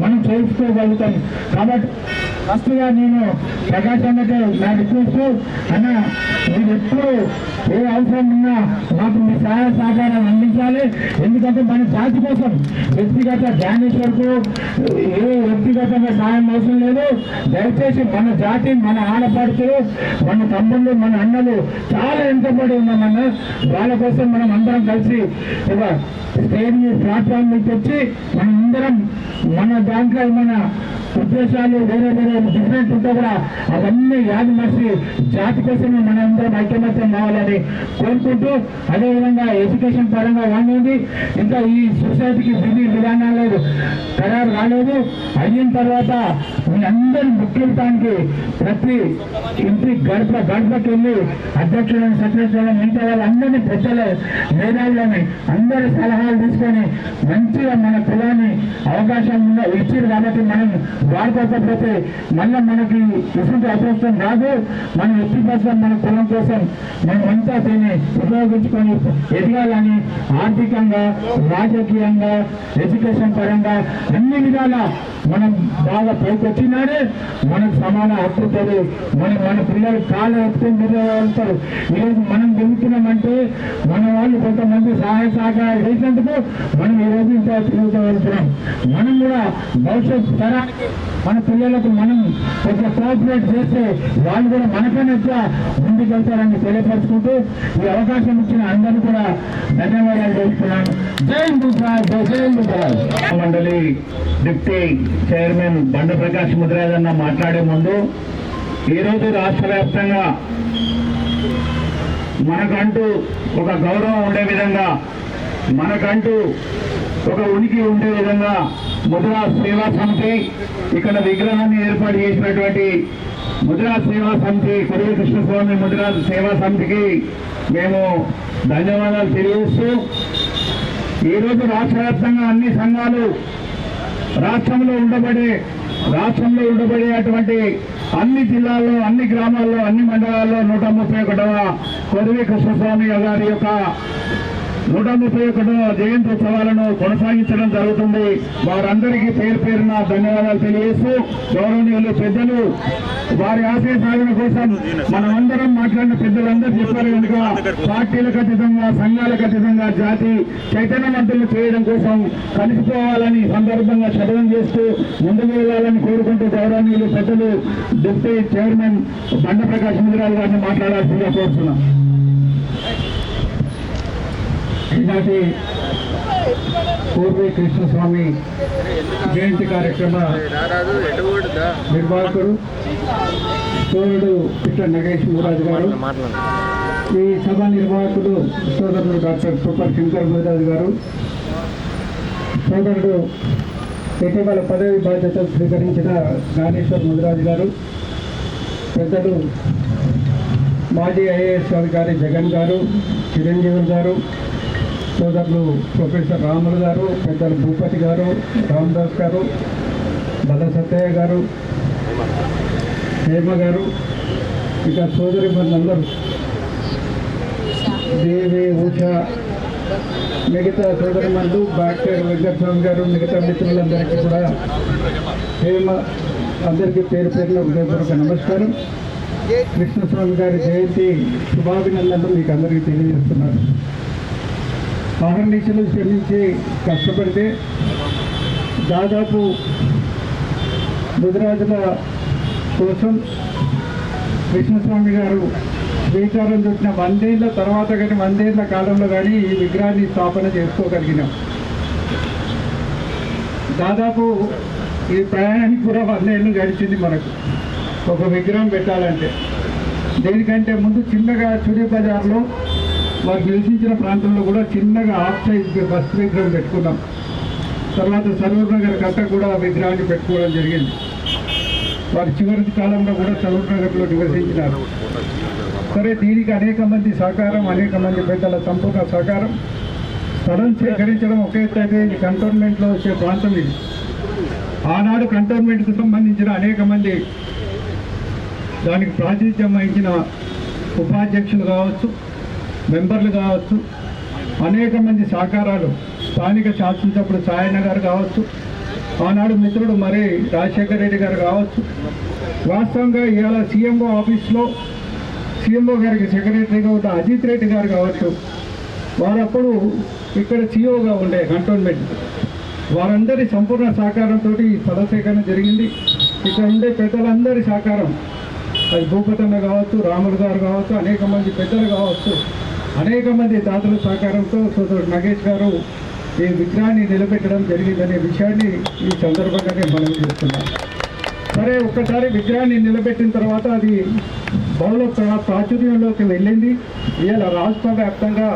మనం చేసుకోగలుగుతాం. కాబట్టి ఫస్ట్గా నేను ప్రకాష్ అన్నట్టు నా రిక్వెస్ట్ అన్న, మీరు ఎప్పుడు ఏ అవసరం ఉన్నా మాకు మీ సహాయ సహకారం అందించాలి. ఎందుకంటే మన జాతి కోసం వ్యక్తిగత జ్ఞానేశ్వర్కు ఏ వ్యక్తిగతంగా సహాయం అవసరం లేదు. దయచేసి మన జాతి, మన ఆడపడుతులు, మన తమ్ముళ్ళు, మన అన్నలు చాలా వెనుకబడి ఉన్నామన్న. వాళ్ళ కోసం మనం అందరం కలిసి ఒక స్టేజ్ ప్లాట్ఫామ్ నుంచి వచ్చి మనం అందరం మన దాంట్లో మన ఉద్దేశాలు వేరే డిఫరెంట్ ఉంటే కూడా అవన్నీ యాది మర్చి జాతి కోసమే మన అందరం ఐక్యమత్యం కావాలని కోరుకుంటూ, అదేవిధంగా ఎడ్యుకేషన్ పరంగా కానివ్వండి, ఇంకా ఈ సొసైటీకి విధి విధానాలు ఖరారు కాలేదు. అయిన తర్వాత మీ అందరి ముఖ్యతానికి ప్రతి ఇంటి గడపకి వెళ్ళి అధ్యక్షులను, సెక్రటరీలను, మిగతా వాళ్ళందరినీ పెద్దల మేధావులని అందరి సలహాలు తీసుకొని మంచిగా మన కులాన్ని అవకాశం ఇచ్చారు. కాబట్టి మనం వాడుకోకపోతే మళ్ళీ మనకి ఇటువంటి అదృష్టం రాదు. మనం ఎట్టి కోసం మన కులం కోసం మనం అంతా దీన్ని ఉపయోగించుకొని ఎదగాలని ఆర్థికంగా, రాజకీయంగా, ఎడ్యుకేషన్ పరంగా అన్ని విధాల మనం బాగా పైకి వచ్చినాడే మనకు సమాన హక్కుతుంది. మన పిల్లలు కాళ్ళ ఎత్తుకొని మీద వెళ్తారు. ఈరోజు మనం గెలుస్తున్నామంటే మన వాళ్ళు కొంతమంది సహాయ సహకారాలు చేసినందుకు మనం ఈరోజు ఇంకా తిరుగుతూ వెళ్తున్నాం. మనం కూడా భవిష్యత్ తరానికి మన పిల్లలకు మనం కొంచెం కోఆపరేట్ చేస్తే వాళ్ళు కూడా మనకన్నా ఎక్కువ ముందుకెళ్తారని తెలియపరుచుకుంటూ ఈ అవకాశం ఇచ్చిన అందరూ కూడా ధన్యవాదాలు తెలుపుతున్నాను. జై గుజరాత్, జై గుజరాత్. మండలి డిప్యూటీ చైర్మన్ బండ ప్రకాష్ ముదిరాజ్ అన్న మాట్లాడే ముందు, ఈరోజు రాష్ట్ర వ్యాప్తంగా మనకంటూ ఒక గౌరవం ఉండే విధంగా, మనకంటూ ఒక ఉనికి ఉండే విధంగా ముదిరాజ్ సేవా సమితి ఇక్కడ విగ్రహాన్ని ఏర్పాటు చేసినటువంటి ముదిరాజ్ సేవా సమితి, కొరివి కృష్ణస్వామి ముదిరాజ్ సేవా సమితికి మేము ధన్యవాదాలు తెలియజేస్తూ, ఈరోజు రాష్ట్ర వ్యాప్తంగా అన్ని సంఘాలు రాష్ట్రంలో ఉండబడే అటువంటి అన్ని జిల్లాల్లో, అన్ని గ్రామాల్లో, అన్ని మండలాల్లో 131వ కొరివి కృష్ణస్వామి గారి యొక్క 131వ జయంత్యోత్సవాలను కొనసాగించడం జరుగుతుంది. వారందరికీ పేరున ధన్యవాదాలు తెలియజేస్తూ, గౌరవనీయులు పెద్దలు వారి ఆశయ సాధన కోసం మనమందరం మాట్లాడిన పెద్దలందరూ చెప్పారు కనుక పార్టీలకు అతీతంగా, సంఘాలకు అతీతంగా జాతి చైతన్యవంతులు చేయడం కోసం కలిసిపోవాలని సందర్భంగా శపథం చేస్తూ ముందుకు వెళ్లాలని కోరుకుంటూ గౌరవనీయులు పెద్దలు డిప్యూటీ చైర్మన్ బండ ప్రకాష్ ముదిరాజ్ గారిని మాట్లాడాల్సిందిగా కోరుతున్నాం. ఈనాటి పూర్వీ కృష్ణస్వామి జయంతి కార్యక్రమ నిర్వాహకుడు సోదరుడు పిట్ట నగేష్ మురాజ్ గారు, ఈ సభ నిర్వాహకుడు సోదరుడు డాక్టర్ సూపర్ శంకర్ మురాజ్ గారు, సోదరుడు ఇటీవల పదవి బాధ్యతలు స్వీకరించిన జ్ఞానేశ్వర్ ముదిరాజ్ గారు, పెద్దలు మాజీ ఐఏఎస్ అధికారి జగన్ గారు, చిరంజీవి గారు, సోదరులు ప్రొఫెసర్ రాములు గారు, పెద్దలు భూపతి గారు, రామదాస్ గారు, బల్ల సత్తయ్య గారు, హేమ గారు, ఇక సోదరి బంధువులందరూ, దేవి, ఉష, మిగతా సోదరి మందు, డాక్టర్ వెంకటస్వామి గారు, మిగతా మిత్రులందరికీ కూడా హేమ అందరికీ పేరున హృదయపూర్వక నమస్కారం. కృష్ణస్వామి గారి జయంతి శుభాభినందనలు మీకు అందరికీ తెలియజేస్తున్నారు. అహర్నిశలు శ్రమించి కష్టపడితే దాదాపు ముదిరాజుల కోసం కృష్ణస్వామి గారు శ్రీకారం చుట్టిన 100 ఏళ్ళ తర్వాత కానీ 100 ఏళ్ళ కాలంలో కానీ ఈ విగ్రహాన్ని స్థాపన చేసుకోగలిగినాం. దాదాపు ఈ ప్రయాణానికి కూడా 100 ఏళ్ళు గడిచింది మనకు ఒక విగ్రహం పెట్టాలంటే. దేనికంటే ముందు చిన్నగా చుడి బజార్లో వారు నివసించిన ప్రాంతంలో కూడా చిన్నగా హాఫ్ సైజ్ బస్ విగ్రహం పెట్టుకున్నాం. తర్వాత సరూర్ నగర్ కట్ట కూడా విగ్రహాన్ని పెట్టుకోవడం జరిగింది. వారు చివరి కాలంలో కూడా సరూర్ నగర్లో నివసించినారు. సరే, దీనికి అనేక మంది సహకారం, అనేక మంది పెద్దల సంపూర్ణ సహకారం. స్థలం సేకరించడం ఒకే అయితే ఇది కంటోన్మెంట్లో వచ్చే ప్రాంతం ఇది. ఆనాడు కంటోన్మెంట్కి సంబంధించిన అనేక మంది దానికి ప్రాతినిధ్యం వహించిన ఉపాధ్యక్షులు కావచ్చు, మెంబర్లు కావచ్చు, అనేక మంది సహకారాలు, స్థానిక శాసనసభ్యుడు సాయన్న గారు కావచ్చు, ఆనాడు మిత్రుడు మరి రాజశేఖర రెడ్డి గారు కావచ్చు. వాస్తవంగా ఇవాళ సీఎంఓ ఆఫీస్లో సీఎంఓ గారికి సెక్రటరీగా ఉన్న అజిత్ రెడ్డి గారు కావచ్చు, వారప్పుడు ఇక్కడ సిఇఓగా ఉండే కంటోన్మెంట్. వారందరి సంపూర్ణ సహకారంతో ఈ స్థల సేకరణ జరిగింది. ఇక్కడ ఉండే పెద్దలందరి సహకారం, అది భూపతన్న కావచ్చు, రాములు గారు కావచ్చు, అనేక మంది పెద్దలు కావచ్చు, అనేక మంది దాతల సహకారంతో సోదరుడు నగేష్ గారు ఈ విగ్రహాన్ని నిలబెట్టడం జరిగిందనే విషయాన్ని ఈ సందర్భంగా నేను మనవి చేస్తున్నాను. సరే, ఒక్కసారి విగ్రహాన్ని నిలబెట్టిన తర్వాత అది బహుళ ప్రాచుర్యంలోకి వెళ్ళింది. ఇవాళ రాష్ట్ర వ్యాప్తంగా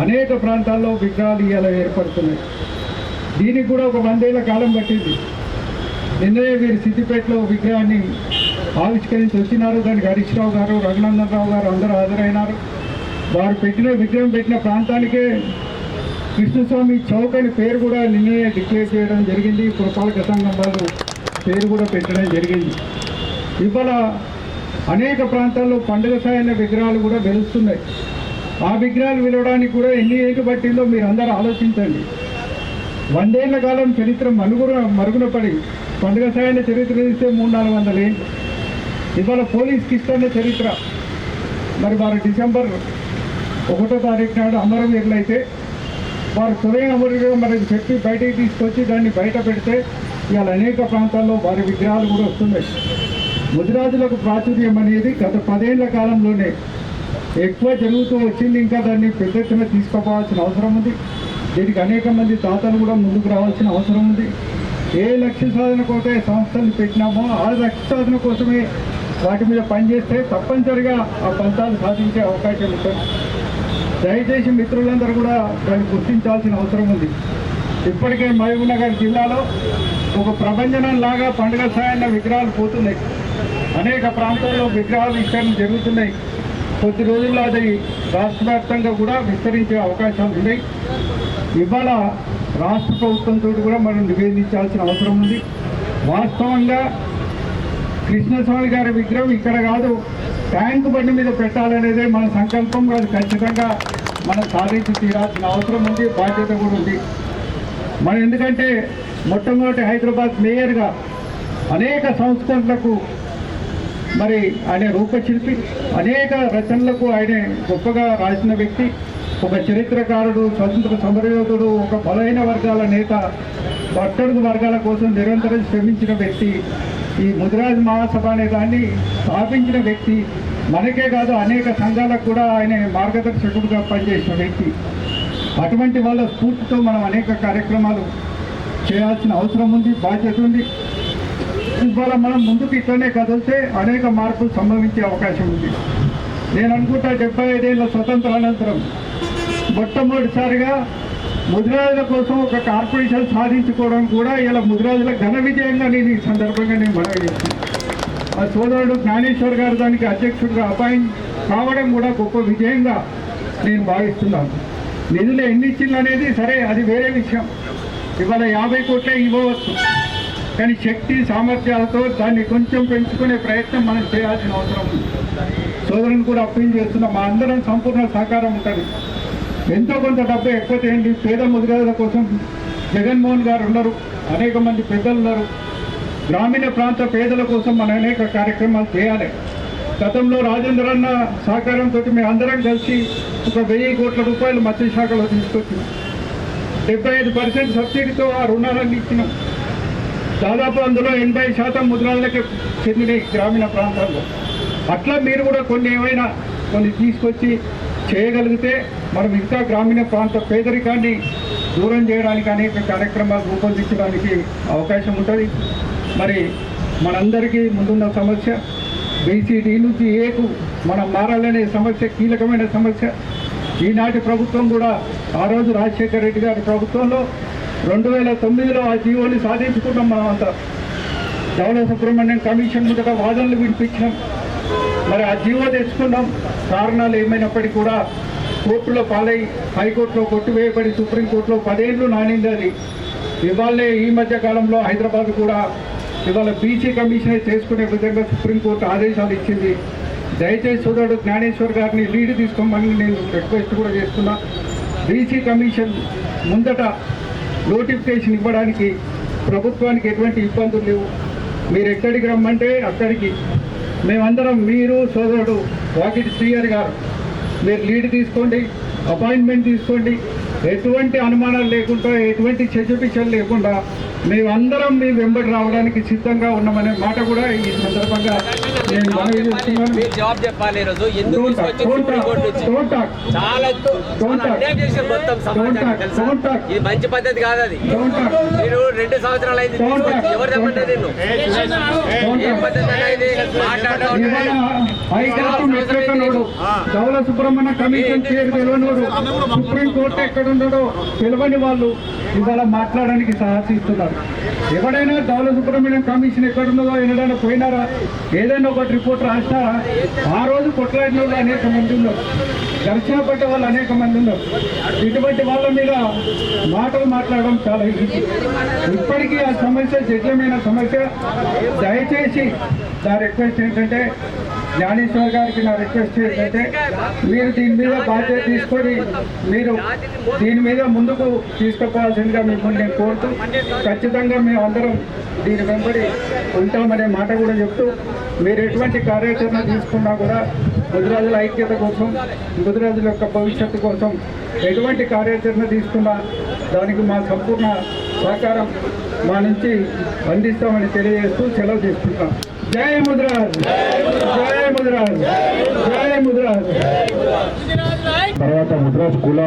అనేక ప్రాంతాల్లో విగ్రహాలు ఇవాళ ఏర్పడుతున్నాయి. దీనికి కూడా ఒక 100 ఏళ్ల కాలం పట్టింది. నిన్ననే వీరు సిద్దిపేటలో విగ్రహాన్ని ఆవిష్కరించి వచ్చినారు. దానికి హరీష్ రావు గారు, రఘునందన్ రావు గారు అందరూ హాజరైనారు. వారు విగ్రహం పెట్టిన ప్రాంతానికే కృష్ణస్వామి చౌక్ అని పేరు కూడా నిన్ననే డిక్లేర్ చేయడం జరిగింది. పురపాలక సంఘం వాళ్ళు పేరు కూడా పెట్టడం జరిగింది. ఇవాళ అనేక ప్రాంతాల్లో పండుగ సాయన విగ్రహాలు కూడా వెలుస్తున్నాయి. ఆ విగ్రహాలు వెలవడానికి కూడా ఎన్ని ఏళ్ళు పట్టిందో మీరు అందరూ ఆలోచించండి. 100 ఏళ్ల కాలం చరిత్ర మరుగున పడి పండుగ సాయన చరిత్ర ఇస్తే 300-400 ఏళ్ళు. ఇవాళ పోలీస్ కిష్టన్న చరిత్ర, మరి వారు డిసెంబర్ 1వ తారీఖు నాడు అమరవీరులైతే వారు తొలి అమరుగా మనకి చెప్పి బయటికి తీసుకొచ్చి దాన్ని బయట పెడితే ఇవాళ అనేక ప్రాంతాల్లో వారి విగ్రహాలు కూడా వస్తున్నాయి. ముదిరాజులకు ప్రాచుర్యం అనేది గత 10 ఏళ్ల కాలంలోనే ఎక్కువ జరుగుతూ వచ్చింది. ఇంకా దాన్ని పెద్ద ఎత్తున తీసుకుపోవాల్సిన అవసరం ఉంది. దీనికి అనేక మంది దాతలు కూడా ముందుకు రావాల్సిన అవసరం ఉంది. ఏ లక్ష్య సాధన కోసమే సంస్థలు పెట్టినామో ఆ లక్ష్య సాధన కోసమే వాటి మీద పనిచేస్తే తప్పనిసరిగా ఆ ఫలితాలు సాధించే అవకాశం ఉంటుంది. దయచేసి మిత్రులందరూ కూడా దాన్ని గుర్తించాల్సిన అవసరం ఉంది. ఇప్పటికే మహబూబ్నగర్ జిల్లాలో ఒక ప్రభంజనం లాగా పండుగ సాయన్న విగ్రహాలు పోతున్నాయి. అనేక ప్రాంతాల్లో విగ్రహాలు విస్తరణ జరుగుతున్నాయి. కొద్ది రోజుల్లో అది రాష్ట్ర వ్యాప్తంగా కూడా విస్తరించే అవకాశాలు ఉన్నాయి. ఇవాళ రాష్ట్ర ప్రభుత్వంతో కూడా మనం నివేదించాల్సిన అవసరం ఉంది. వాస్తవంగా కృష్ణస్వామి గారి విగ్రహం ఇక్కడ కాదు, ట్యాంక్ బండి మీద పెట్టాలనేదే మన సంకల్పం. అది ఖచ్చితంగా మనం సాధించి తీరాల్సిన అవసరం ఉంది, బాధ్యత కూడా ఉంది. మనం ఎందుకంటే మొట్టమొదటి హైదరాబాద్ మేయర్గా అనేక సంస్కరణలకు మరి ఆయన రూపశిల్పి, అనేక రచనలకు ఆయన గొప్పగా రాసిన వ్యక్తి, ఒక చరిత్రకారుడు, స్వతంత్ర సమరయోధుడు, ఒక బలహీన వర్గాల నేత, అట్టడుగు వర్గాల కోసం నిరంతరం శ్రమించిన వ్యక్తి, ఈ ముదిరాజ్ మహాసభ అనే దాన్ని స్థాపించిన వ్యక్తి, మనకే కాదు అనేక సంఘాలకు కూడా ఆయన మార్గదర్శకుడుగా పనిచేసిన వ్యక్తి. అటువంటి వాళ్ళ స్ఫూర్తితో మనం అనేక కార్యక్రమాలు చేయాల్సిన అవసరం ఉంది, బాధ్యత ఉంది. ఇవాళ మనం ముందుకు ఇట్లనే కదిలితే అనేక మార్పులు సంభవించే అవకాశం ఉంది. నేను అనుకుంటా 75 ఏళ్ళ స్వతంత్రానంతరం మొట్టమొదటిసారిగా ముదిరాజుల కోసం ఒక కార్పొరేషన్ సాధించుకోవడం కూడా ఇలా ముదిరాజుల ఘన విజయంగా నేను ఈ సందర్భంగా నేను మనవి చేస్తున్నాను. ఆ సోదరుడు జ్ఞానేశ్వర్ గారు దానికి అధ్యక్షుడిగా అపాయింట్ కావడం కూడా గొప్ప విజయంగా నేను భావిస్తున్నాను. నిధులు ఎన్ని ఇచ్చింది అనేది సరే, అది వేరే విషయం. ఇవాళ 50 కోట్లే ఇవ్వవచ్చు, కానీ శక్తి సామర్థ్యాలతో దాన్ని కొంచెం పెంచుకునే ప్రయత్నం మనం చేయాల్సిన అవసరం ఉంది. సోదరుని కూడా అప్పీల్ చేస్తున్నాం, మా అందరం సంపూర్ణ సహకారం ఉంటుంది. ఎంతో కొంత డబ్బు ఎక్కువ చేయండి. పేద ముదిరాజుల కోసం జగన్మోహన్ గారు ఉన్నారు, అనేక మంది పెద్దలు ఉన్నారు. గ్రామీణ ప్రాంత పేదల కోసం మనం అనేక కార్యక్రమాలు చేయాలి. గతంలో రాజేంద్ర అన్న సహకారంతో మేము అందరం కలిసి ఒక 1000 కోట్ల రూపాయలు మత్స్యశాఖలో తీసుకొచ్చినాం. 75% సబ్సిడీతో ఆ రుణాలన్నీ ఇచ్చినాం. దాదాపు అందులో 80% ముద్రాలకి చెందిన గ్రామీణ ప్రాంతాల్లో అట్లా మీరు కూడా కొన్ని తీసుకొచ్చి చేయగలిగితే మనం ఇంకా గ్రామీణ ప్రాంత పేదరికాన్ని దూరం చేయడానికి అనేక కార్యక్రమాలు రూపొందించడానికి అవకాశం ఉంటుంది. మరి మనందరికీ ముందున్న సమస్య బీసీడీ నుంచి ఏకు మనం మారాలనే సమస్య కీలకమైన సమస్య. ఈనాటి ప్రభుత్వం కూడా ఆ రోజు రాజశేఖర రెడ్డి గారి ప్రభుత్వంలో 2009లో ఆ జీవోని సాధించుకున్నాం. మనం అంతా ధవళ సుబ్రహ్మణ్యం కమిషన్ ముందుగా వాదనలు వినిపించినాం. మరి ఆ జీవో తెచ్చుకున్నాం. కారణాలు ఏమైనప్పటికీ కూడా కోర్టులో పాలై హైకోర్టులో కొట్టివేయబడి సుప్రీంకోర్టులో 10 ఏళ్ళు నానింది అది. ఇవాళే ఈ మధ్య కాలంలో హైదరాబాద్ కూడా ఇవాళ బీసీ కమిషనే చేసుకునే విధంగా సుప్రీంకోర్టు ఆదేశాలు ఇచ్చింది. దయచేసి సోదరుడు జ్ఞానేశ్వర్ గారిని లీడ్ తీసుకోమని నేను రిక్వెస్ట్ కూడా చేస్తున్నా. బీసీ కమిషన్ ముందట నోటిఫికేషన్ ఇవ్వడానికి ప్రభుత్వానికి ఎటువంటి ఇబ్బందులు లేవు. మీరు ఎక్కడికి రమ్మంటే అక్కడికి మేమందరం, మీరు సోదరుడు వాకిటి శ్రీహరి గారు, మీరు లీడ్ తీసుకోండి, అపాయింట్మెంట్ తీసుకోండి. ఎటువంటి అనుమానాలు లేకుండా, ఎటువంటి చర్చపిచ్చలు లేకుండా మేమందరం మీ వెంబడి రావడానికి సిద్ధంగా ఉన్నామనే మాట కూడా ఈ సందర్భంగా నేను మనవి చేస్తున్నాను. మీరు జవాబు చెప్పాలి. ఈరోజు ఎందుకు ఇది మంచి పద్ధతి కాదు. అది మీరు 2 సంవత్సరాలు అయింది. ఎవరు చెప్పండి నిన్ను ఏం పద్ధతి అనేది హైకోర్టు ధవళ సుబ్రహ్మణ్య కమిషన్ పేరు తెలియనోడు, సుప్రీంకోర్టు ఎక్కడున్నాడో తెలియని వాళ్ళు ఇవాళ మాట్లాడడానికి సాహసిస్తున్నారు. ఎవడైనా ధవళ సుబ్రహ్మణ్యం కమిషన్ ఎక్కడున్నదో ఎన్నడైనా పోయినారా? ఏదైనా ఒకటి రిపోర్ట్ రాసినారా? ఆ రోజు కొట్లాడిన వాళ్ళు అనేక మంది ఉన్నారు, ఘర్షణ పడ్డ వాళ్ళు అనేక మంది ఉన్నారు. ఇటువంటి వాళ్ళ మీద మాటలు మాట్లాడడం చాలా ఈజీ. ఇప్పటికీ ఆ సమస్య జటిలమైన సమస్య. దయచేసి నా రిక్వెస్ట్ ఏంటంటే, జ్ఞానేశ్వర్ గారికి నా రిక్వెస్ట్ ఏంటంటే, మీరు దీని మీద బాధ్యత తీసుకొని మీరు దీని మీద ముందుకు తీసుకుపోవాల్సిందిగా మిమ్మల్ని నేను కోరుతూ, ఖచ్చితంగా మేము అందరం దీని వెంబడి ఉంటామనే మాట కూడా చెప్తూ, మీరు ఎటువంటి కార్యాచరణ తీసుకున్నా కూడా ముదిరాజుల ఐక్యత కోసం, ముదిరాజుల యొక్క భవిష్యత్తు కోసం ఎటువంటి కార్యాచరణ తీసుకున్నా దానికి మా సంపూర్ణ సహకారం మా నుంచి అందిస్తామని తెలియజేస్తూ సెలవు తీసుకుంటాం. జై ముదిరాజ్, జై ముదిరాజ్, జై ముదిరాజ్. తర్వాత ముద్రాజ్ కుల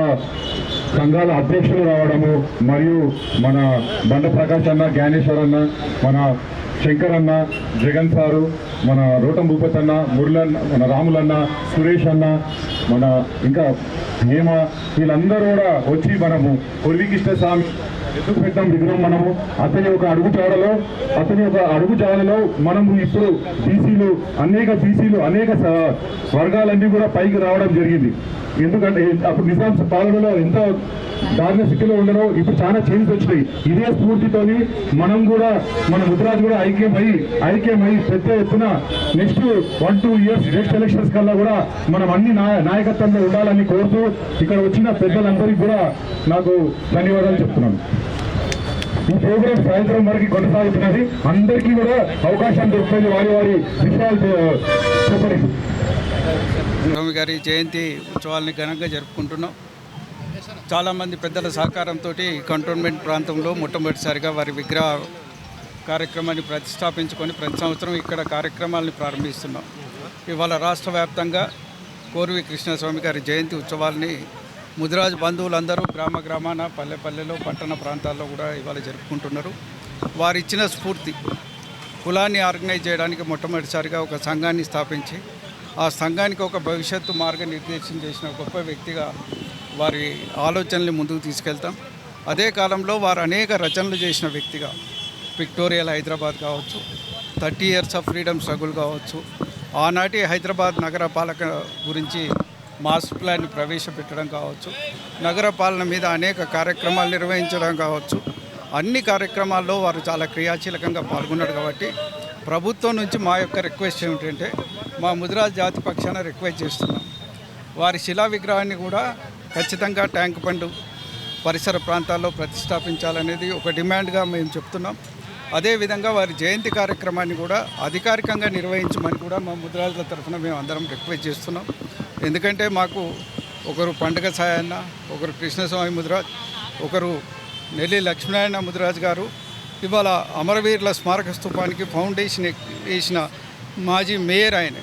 సంఘాల అధ్యక్షులు రావడము, మరియు మన బండ ప్రకాష్ అన్న, జ్ఞానేశ్వర్ అన్న, మన శంకర్ అన్న, జగన్ సారు, మన రోటం భూపత్ అన్న, మురళన్న, మన రాములన్న, సురేష్ అన్న, మన ఇంకా హేమ, వీళ్ళందరూ కూడా వచ్చి మనము కొర్వికృష్ణ స్వామి ఎందుకు పెట్టాం విగ్రహం, మనము అతని ఒక అడుగు జాడలో మనము ఇప్పుడు బీసీలు అనేక వర్గాలన్నీ కూడా పైకి రావడం జరిగింది. ఎందుకంటే అప్పుడు నిజాం పాలనలో ఎంత దారుణ స్థితిలో ఉండరో ఇప్పుడు చాలా చేంజ్ వచ్చినాయి. ఇదే స్ఫూర్తితోని మనం కూడా, మన ముదిరాజు కూడా ఐక్యమై పెద్ద ఎత్తున నెక్స్ట్ 1-2 years నెక్స్ట్ ఎలక్షన్స్ కల్లా కూడా మనం అన్ని నాయకత్వంలో ఉండాలని కోరుతూ ఇక్కడ వచ్చిన పెద్దలందరికీ కూడా నాకు ధన్యవాదాలు చెప్తున్నాను. ఈ ప్రోగ్రాం సాయంత్రం వరకు కొనసాగుతున్నది. అందరికీ కూడా అవకాశం దొరుకుతుంది వారి విషయాలు చెప్పండి. స్వామి గారి జయంతి ఉత్సవాలని ఘనంగా జరుపుకుంటున్నాం. చాలామంది పెద్దల సహకారంతో కంటోన్మెంట్ ప్రాంతంలో మొట్టమొదటిసారిగా వారి విగ్రహ కార్యక్రమాన్ని ప్రతిష్టాపించుకొని ప్రతి సంవత్సరం ఇక్కడ కార్యక్రమాలను ప్రారంభిస్తున్నాం. ఇవాళ రాష్ట్ర వ్యాప్తంగా కోర్వి కృష్ణస్వామి గారి జయంతి ఉత్సవాల్ని ముదిరాజు బంధువులందరూ గ్రామాన, పల్లెలో, పట్టణ ప్రాంతాల్లో కూడా ఇవాళ జరుపుకుంటున్నారు. వారు ఇచ్చిన స్ఫూర్తి కులాన్ని ఆర్గనైజ్ చేయడానికి మొట్టమొదటిసారిగా ఒక సంఘాన్ని స్థాపించి ఆ సంఘానికి ఒక భవిష్యత్తు మార్గనిర్దేశం చేసిన గొప్ప వ్యక్తిగా వారి ఆలోచనల్ని ముందుకు తీసుకెళ్తాం. అదే కాలంలో వారు అనేక రచనలు చేసిన వ్యక్తిగా పిక్టోరియల్ హైదరాబాద్ కావచ్చు, 30 years ఆఫ్ ఫ్రీడమ్ స్ట్రగుల్ కావచ్చు, ఆనాటి హైదరాబాద్ నగర పాలక గురించి మాస్టర్ ప్లాన్ని ప్రవేశపెట్టడం కావచ్చు, నగర పాలన మీద అనేక కార్యక్రమాలు నిర్వహించడం కావచ్చు, అన్ని కార్యక్రమాల్లో వారు చాలా క్రియాశీలకంగా పాల్గొన్నారు. కాబట్టి ప్రభుత్వం నుంచి మా యొక్క రిక్వెస్ట్ ఏమిటంటే, మా ముదిరాజ్ జాతి పక్షాన రిక్వెస్ట్ చేస్తున్నాం, వారి శిలా విగ్రహాన్ని కూడా ఖచ్చితంగా ట్యాంక్ బండ్ పరిసర ప్రాంతాల్లో ప్రతిష్టాపించాలనేది ఒక డిమాండ్గా మేము చెప్తున్నాం. అదేవిధంగా వారి జయంతి కార్యక్రమాన్ని కూడా అధికారికంగా నిర్వహించమని కూడా మా ముదిరాజుల తరఫున మేము అందరం రిక్వెస్ట్ చేస్తున్నాం. ఎందుకంటే మాకు ఒకరు పండుగ సాయన్న, ఒకరు కృష్ణస్వామి ముదిరాజ్, ఒకరు నెల్లి లక్ష్మీనారాయణ ముదిరాజ్ గారు, ఇవాళ అమరవీరుల స్మారక స్తూపానికి ఫౌండేషన్ వేసిన మాజీ మేయర్ ఆయన.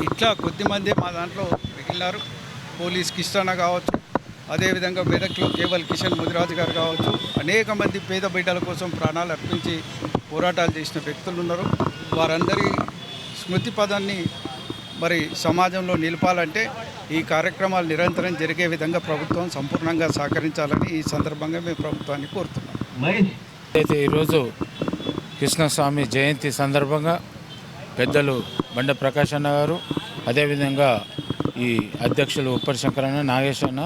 ఇట్లా కొద్దిమంది మా దాంట్లో మిగిలినారు. పోలీస్ కిష్టన్న కావచ్చు, అదేవిధంగా మెదక్లో కేవల్ కిషన్ ముదిరాజు గారు కావచ్చు, అనేక మంది పేద బిడ్డల కోసం ప్రాణాలు అర్పించి పోరాటాలు చేసిన వ్యక్తులు ఉన్నారు. వారందరి స్మృతి పదాన్ని మరి సమాజంలో నిలపాలంటే ఈ కార్యక్రమాలు నిరంతరం జరిగే విధంగా ప్రభుత్వం సంపూర్ణంగా సహకరించాలని ఈ సందర్భంగా మేము ప్రభుత్వాన్ని కోరుతున్నాం. అయితే ఈరోజు కృష్ణస్వామి జయంతి సందర్భంగా పెద్దలు బండ ప్రకాష్ అన్న గారు, అదేవిధంగా ఈ అధ్యక్షులు ఉప్పరి శంకరన్న, నాగేశ్ అన్న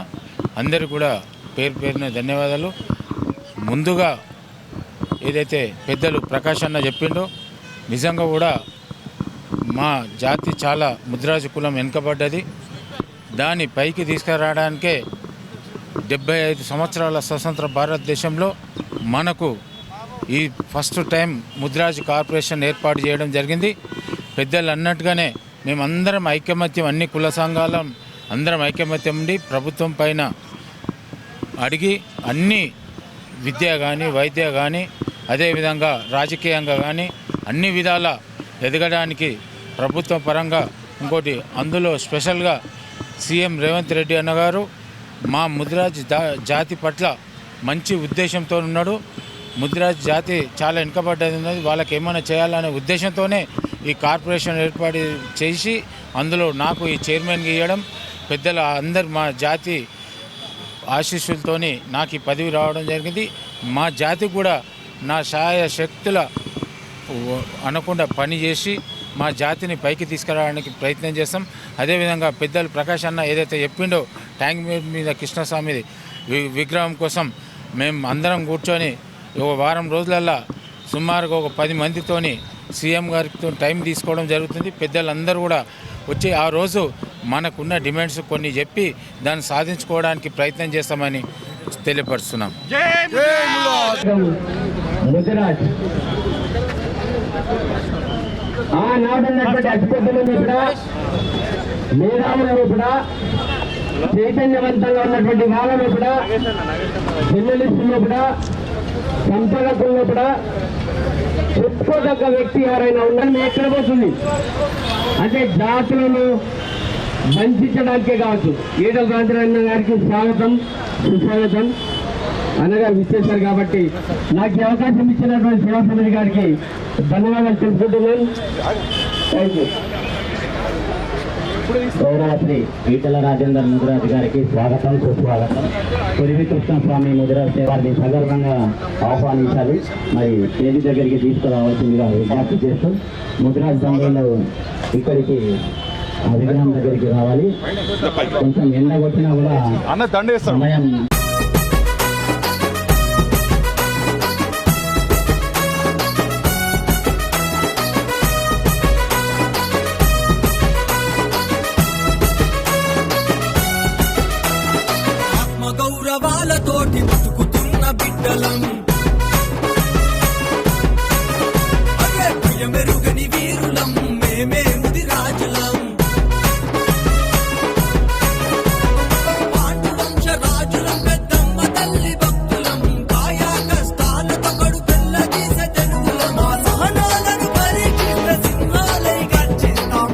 అందరూ కూడా పేరు పేరున ధన్యవాదాలు. ముందుగా ఏదైతే పెద్దలు ప్రకాష్ అన్న చెప్పిండో నిజంగా కూడా మా జాతి చాలా ముద్రాజు కులం వెనుకబడ్డది. దాన్ని పైకి తీసుకురావడానికే 75 సంవత్సరాల స్వతంత్ర భారతదేశంలో మనకు ఈ ఫస్ట్ టైం ముద్రాజు కార్పొరేషన్ ఏర్పాటు చేయడం జరిగింది. పెద్దలు అన్నట్టుగానే మేమందరం ఐకమత్యం, అన్ని కుల సంఘాల అందరం ఐకమత్యం ఉండి ప్రభుత్వం పైన అడిగి అన్ని విద్య కానీ, వైద్య కానీ, అదేవిధంగా రాజకీయంగా కానీ అన్ని విధాల ఎదగడానికి ప్రభుత్వ పరంగా ఇంకోటి అందులో స్పెషల్గా సీఎం రేవంత్ రెడ్డి అన్నగారు మా ముదిరాజ్ జాతి పట్ల మంచి ఉద్దేశంతో ఉన్నాడు. ముదిరాజ్ జాతి చాలా వెనుకబడ్డది ఉన్నది, వాళ్ళకి ఏమైనా చేయాలనే ఉద్దేశంతోనే ఈ కార్పొరేషన్ ఏర్పాటు చేసి అందులో నాకు ఈ చైర్మన్గా ఇవ్వడం, పెద్దల అందరు మా జాతి ఆశీస్సులతోని నాకు ఈ పదవి రావడం జరిగింది. మా జాతి కూడా నా సహాయ శక్తుల అనకుండా పనిచేసి మా జాతిని పైకి తీసుకురావడానికి ప్రయత్నం చేస్తాం. అదేవిధంగా పెద్దలు ప్రకాష్ అన్న ఏదైతే చెప్పిండో ట్యాంక్ మీద కృష్ణస్వామి విగ్రహం కోసం మేము అందరం కూర్చొని ఒక వారం రోజులల్లా సుమారుగా ఒక 10 మందితోని సీఎం గారితో టైం తీసుకోవడం జరుగుతుంది. పెద్దలందరూ కూడా వచ్చి ఆ రోజు మనకున్న డిమాండ్స్ కొన్ని చెప్పి దాన్ని సాధించుకోవడానికి ప్రయత్నం చేస్తామని తెలియపరుస్తున్నాం. ముదిరాజ్ ఆనాడున్నటువంటి అతిపెద్దలను కూడా, మేధావులను కూడా, చైతన్యవంతంగా ఉన్నటువంటి వాళ్ళను కూడా, జర్నలిస్టులను కూడా, సంపాదకులను కూడా చెప్పుకోదగ్గ వ్యక్తి ఎవరైనా ఉన్నారని ఎక్కడ పోతుంది అంటే జాతులను వంచడానికే కావచ్చు. ఈటల రాజేంద్ర గారికి స్వాగతం, సుస్వాగతం అన్నగారు విచ్చేశారు కాబట్టి నాకు ఈ అవకాశం ఇచ్చినటువంటి శివసుమతి గారికి ధన్యవాదాలు తెలుపుకుంటున్నాను. Thank you. గౌరవశ్రీ ఈటల రాజేందర్ ముదిరాజు గారికి స్వాగతం, సుస్వాగతం. కొరివి కృష్ణస్వామి ముదిరాజు వారిని సగర్వంగా ఆహ్వానించాలి, మరి తేదీ దగ్గరికి తీసుకురావాల్సిందిగా విజ్ఞప్తి చేస్తూ ముదిరాజు బంధువులు ఇక్కడికి ఆ విగ్రహం దగ్గరికి రావాలి. కొంచెం ఎండ కొట్టినా కూడా సమయం గౌరవాలతోటి బతుకుతున్న బిడ్డలం, అరే ప్రియమెరుగని వీరులం, మేమే ముదిరాజులం. పాండువంశ రాజులం, పెద్దమ్మ తల్లి భక్తులం, కాయా కష్టాలతో కడుపెల్ల గీసే తెలుగులం. మా సహనాలను పరీక్షిస్తే సింహాలై గర్జిస్తాం.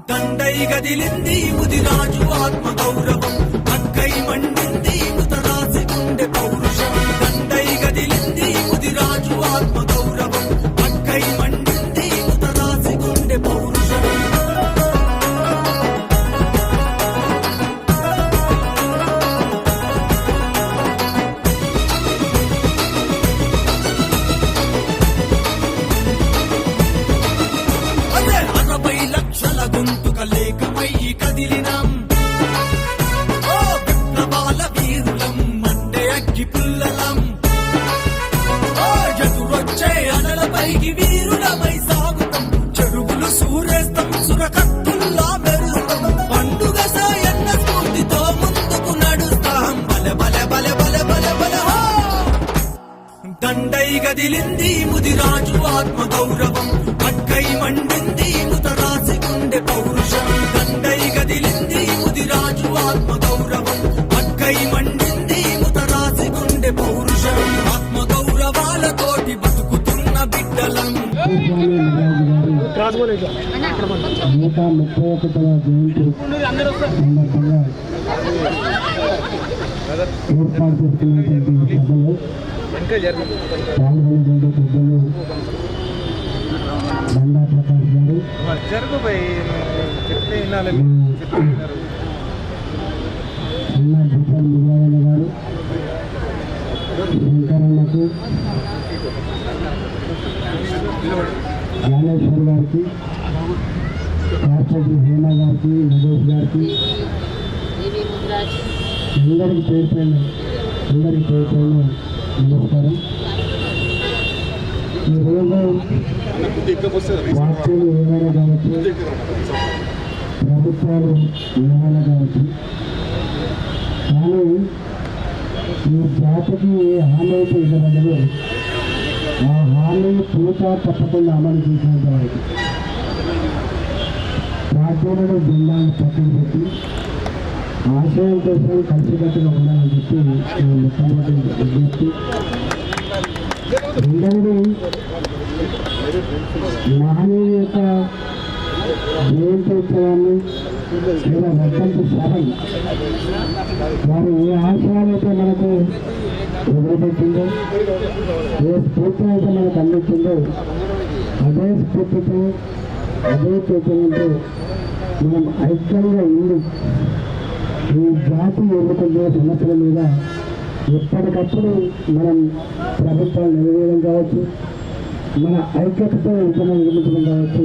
దండై గదిలింది ముదిరాజు ఆత్మ గౌరవం, అక్కై మండింది ముతరాసి గుండె పౌరుషం. దండై గదిలింది ముదిరాజు ఆత్మ గౌరవం, అక్కై మండింది ముతరాసి గుండె పౌరుషం. అదే 60 లక్షల గొంతుక లేకమై కదిలినాం. ఓ విప్లవాల వీరులం, మండే అగ్గి పుల్లలం. ఓ ఎదురొచ్చే అనలపైకి వీరులమై సాగుతాం. చెరువులు సూరేస్తాం, సురకత్తుల్లా మెరుస్తాం. పండుగ సాయన్న స్ఫూర్తితో ముందుకు నడుస్తాం. బలె బలె బలె బలె బలె బలె హో! దండై గదిలింది ముదిరాజు ఆత్మ గౌరవం, అక్కై మండింది ముతరాసి గుండె పౌరుషం. దండై గదిలింది ముదిరాజు ఆత్మ గౌరవం, అక్కై మండింది ముతరాసి గుండె పౌరుషం. ఆత్మ గౌరవాలతోటి బతుకుతున్న బిడ్డ బిడ్డలం 131వ జయంతి సందర్భంగా ఏర్పాటు చేస్తున్నటువంటి సభలో పాల్గొనేటువంటి పెద్దలు బండా ప్రకాష్ గారు, అన్న భూపాల్ మురాయణ గారు, శంకరన్నకు, జ్ఞానేశ్వర్ గారికి, రాష్ట్రపతి హేమ గారికి, నగేష్ గారికి, అందరికి పేరుపైన నమస్కారం. ఈరోజు వార్తలు ఏమైనా కావచ్చు, ప్రభుత్వాలు ఏమైనా కావచ్చు, కానీ ఈ జాతికి ఏ హామీ అయితే ఇవ్వబడ్డదో ఆ హామీని పూర్తిగా తప్పకుండా అమలు చేసినంత వరకు పార్టీలను జిల్లాను పక్కన పెట్టి ఆశయం కోసం కలిసికట్టుగా ఉండాలని చెప్పి నేను ముఖ్యమంత్రి విజ్ఞప్తి. రెండవది, మహనీయుల యొక్క జయంతి ఉత్సవాన్ని లేదా వర్ధంతి సభని వారు ఏ ఆశయాలైతే మనకు వదిలిపెట్టిందో, ఏ స్ఫూర్తి అయితే మనకు అందించిందో అదే స్ఫూర్తితో అదే చైతన్యంతో మనం ఐక్యంగా ఉండి ఈ జాతి ఎదుర్కొంటున్న సమస్యల మీద ఎప్పటికప్పుడు మనం ప్రభుత్వాలు నిలవేయడం కావచ్చు, మన ఐక్యతతో ఉద్యమం నిర్మించడం కావచ్చు,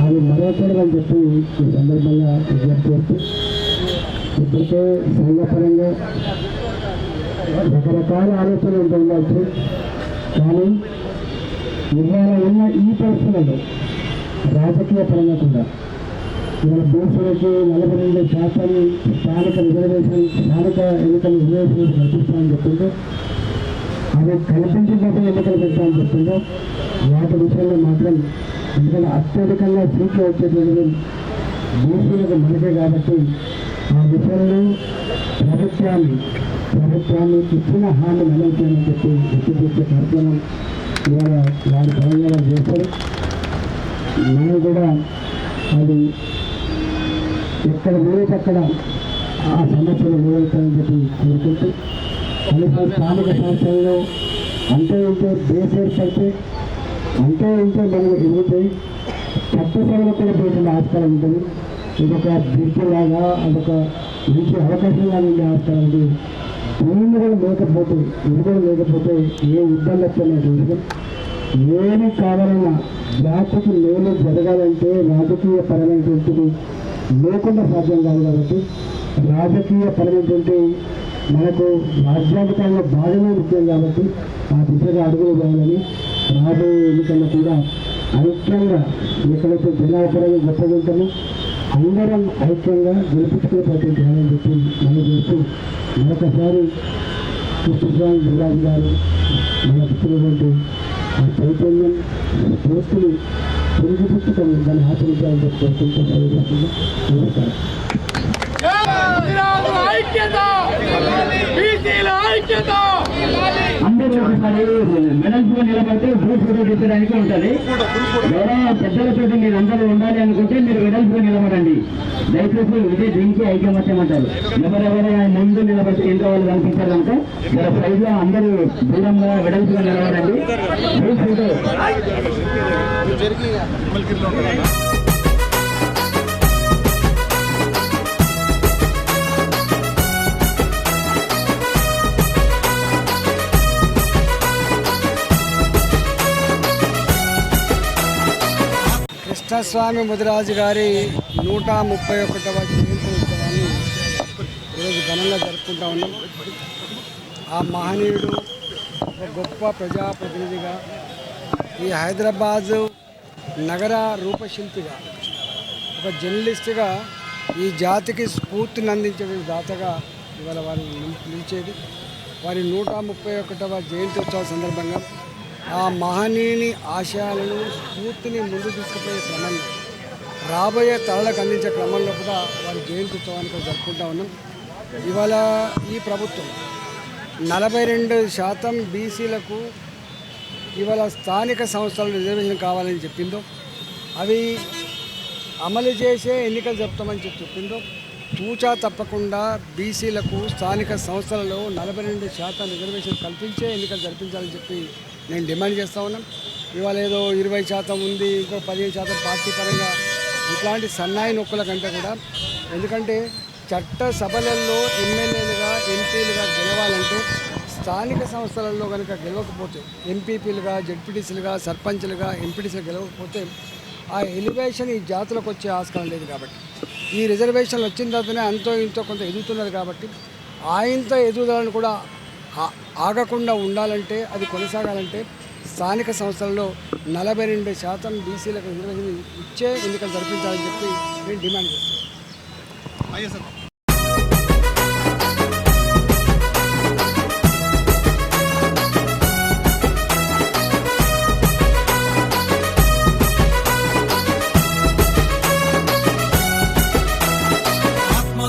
అది మరొకడని చెప్పి ఈ సందర్భంగా విజ్ఞప్తి చేస్తూ, ఇప్పటికే సంఘపరంగా రకరకాల ఆలోచనలు ఉండవచ్చు, కానీ ఇవాళ ఉన్న ఈ పరిస్థితుల్లో రాజకీయ పరంగా కూడా ఇవాళ బీసీలకి 42% స్థానిక రిజర్వేషన్, స్థానిక ఎన్నికల రిజర్వేషన్ కల్పిస్తామని చెప్పిందో, అది కల్పించకపోతే ఎన్నికలు పెడతామని చెప్పిందో వాటి విషయంలో మాత్రం, ఎందుకంటే అత్యధికంగా సీట్లు వచ్చేటువంటి బీసీలకు మనకే కాబట్టి ఆ విషయంలో ప్రభుత్వాన్ని ఇచ్చిన హామీ అమలు చేయాలని చెప్పి ఎత్తిపెట్టే కార్యక్రమం ఇవాళ వారి తెలంగాణ చేశారు. మనం కూడా అది ఎక్కడ లేకపోతే అక్కడ ఆ సమస్యలు లేవుతాయని చెప్పి కోరుకుంటూ, కనీసం స్థానిక సంస్థల్లో అంతే ఉంటే బేస్ ఏర్పడితే అంతే ఉంటే మనం ఎదుగుతాయి. చట్టసభలో కూడా పోతున్న ఆస్కారం ఉంటుంది. ఇదొక బ్రిడ్జిలాగా, అదొక మంచి అవకాశంగా ఉండే ఆస్కారం ఉంది. దీన్ని కూడా లేకపోతే, ఇది కూడా లేకపోతే ఏ ఇబ్బంది వస్తున్నట్టు ఏమి కావాలన్నా జాతికి మేలు జరగాలంటే రాజకీయ పరమైనటువంటిది లేకుండా సాధ్యం కాదు. కాబట్టి రాజకీయ పరమైనటువంటి మనకు రాజ్యాంగంలో భాగమే ముఖ్యం కాబట్టి ఆ దిశగా అడుగులు వేయాలని, రాబోయే ఎన్నికల్లో కూడా ఐక్యంగా ఎక్కడైతే జిల్లాపరంగా గొప్పగా ఉంటామో అందరం ఐక్యంగా గెలిపించుకునే ప్రయత్నం చేయాలని చెప్పి మనం చేస్తూ, మరొకసారి కృష్ణస్వామి గురురాజు గారు మనకు ఇచ్చినటువంటి ఆ చైతన్యం స్ఫూర్తిని పురుగుపుచ్చుకొని దాన్ని ఆచరించాలని చెప్పి కోరుకుంటూ నమస్కారం. అందరూ ఒకసారి మెడల్స్ గా నిలబడితే గ్రూప్ ఫోటో తీసుకోవడానికి ఉంటుంది. ఎవరైనా పెద్దలతో మీరు అందరూ ఉండాలి అనుకుంటే మీరు మెడల్స్ గా నిలబడండి. దయచేసి ఇదే దీనికి ఐకమత్యం అంటారు. ఎవరెవరైనా ముందు నిలబడితే ఎంత వాళ్ళు కనిపించారు కనుక మన సైడ్ లో అందరూ దూరంగా మెడల్స్ గా నిలబడండి. గ్రూప్ ఫోటో కృష్ణస్వామి ముదిరాజు గారి 131వ జయంతి ఉత్సవాన్ని ఈరోజు ఘనంగా జరుపుకుంటా ఉన్నాం. ఆ మహనీయుడు ఒక గొప్ప ప్రజాప్రతినిధిగా, ఈ హైదరాబాదు నగర రూపశిల్పిగా, ఒక జర్నలిస్టుగా ఈ జాతికి స్ఫూర్తిని అందించే దాతగా ఇవాళ వారు నిలిచేది. వారి 131వ జయంతి ఉత్సవం సందర్భంగా ఆ మహనీయుని ఆశయాలను, స్ఫూర్తిని ముందు తీసుకుపోయే క్రమంలో, రాబోయే తరాలకు అందించే క్రమంలో కూడా వారి జయంతి ఉత్సవాన్ని కూడా జరుపుకుంటా ఉన్నాం. ఇవాళ ఈ ప్రభుత్వం 42% బీసీలకు ఇవాళ స్థానిక సంస్థలు రిజర్వేషన్ కావాలని చెప్పిందో, అవి అమలు చేసే ఎన్నికలు చెప్తామని చెప్పిందో, తూచా తప్పకుండా బీసీలకు స్థానిక సంస్థలలో 42% రిజర్వేషన్ కల్పించే ఎన్నికలు జరిపించాలని చెప్పి నేను డిమాండ్ చేస్తూ ఉన్నాను. ఇవాళ ఏదో 20% ఉంది, ఇంకో 15% పార్టీ పరంగా ఇట్లాంటి సన్నాయి నొక్కుల కంటే కూడా, ఎందుకంటే చట్ట సభలలో ఎమ్మెల్యేలుగా ఎంపీలుగా గెలవాలంటే స్థానిక సంస్థలలో కనుక గెలవకపోతే, ఎంపీపీలుగా జెడ్పీటీసీలుగా సర్పంచ్లుగా ఎంపీటీసీలు గెలవకపోతే ఆ ఎలివేషన్ ఈ జాతులకు వచ్చే ఆస్కారం లేదు. కాబట్టి ఈ రిజర్వేషన్లు వచ్చిన తర్వాతనే అంతో ఇంతో కొంత ఎదుగుతున్నారు. కాబట్టి ఆయంత ఎదుగుదలను కూడా ఆగకుండా ఉండాలంటే, అది కొనసాగాలంటే స్థానిక సంస్థలలో 42% బీసీలకు రిజర్వేషన్ ఇచ్చే ఎన్నికలు జరిపించాలని చెప్పి నేను డిమాండ్ చేస్తాను.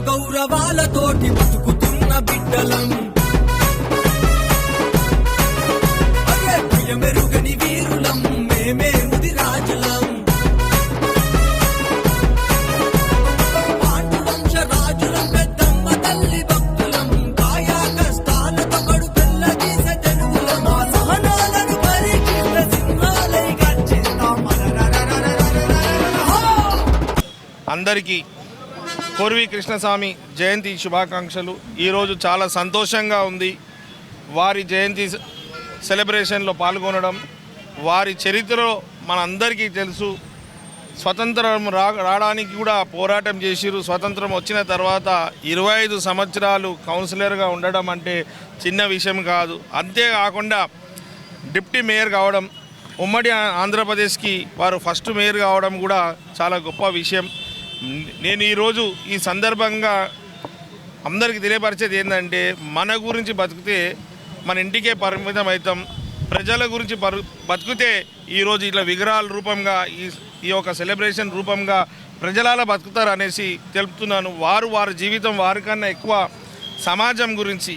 గౌరవాలతోటి బతుకుతున్న బిడ్డలం, మెరుగని వీరులం, మేమే ముదిరాజులం. పాండువంశ రాజులం, పెద్దమ్మ తల్లి భక్తులం, కాయా కష్టాలతో కడు పెళ్ళగీస తెలుగులం. మా సహనాలను పరీక్షిత సింహాలై గర్జిస్తాం. అందరికీ కోర్వి కృష్ణస్వామి జయంతి శుభాకాంక్షలు. ఈరోజు చాలా సంతోషంగా ఉంది. వారి జయంతి సెలబ్రేషన్లో పాల్గొనడం, వారి చరిత్రలో మనందరికీ తెలుసు. స్వతంత్రం రావడానికి కూడా పోరాటం చేసిరు. స్వతంత్రం వచ్చిన తర్వాత 25 సంవత్సరాలు కౌన్సిలర్గా ఉండడం అంటే చిన్న విషయం కాదు. అంతేకాకుండా డిప్యూటీ మేయర్ కావడం, ఉమ్మడి ఆంధ్రప్రదేశ్కి వారు ఫస్ట్ మేయర్ కావడం కూడా చాలా గొప్ప విషయం. నేను ఈరోజు ఈ సందర్భంగా అందరికీ తెలియపరిచేది ఏంటంటే, మన గురించి బతికితే మన ఇంటికే పరిమితం అవుతాం. ప్రజల గురించి బతికితే ఈరోజు ఇట్లా విగ్రహాల రూపంగా ఈ యొక్క సెలబ్రేషన్ రూపంగా ప్రజలాల బతుకుతారు అనేసి తెలుపుతున్నాను. వారి జీవితం వారికన్నా ఎక్కువ సమాజం గురించి.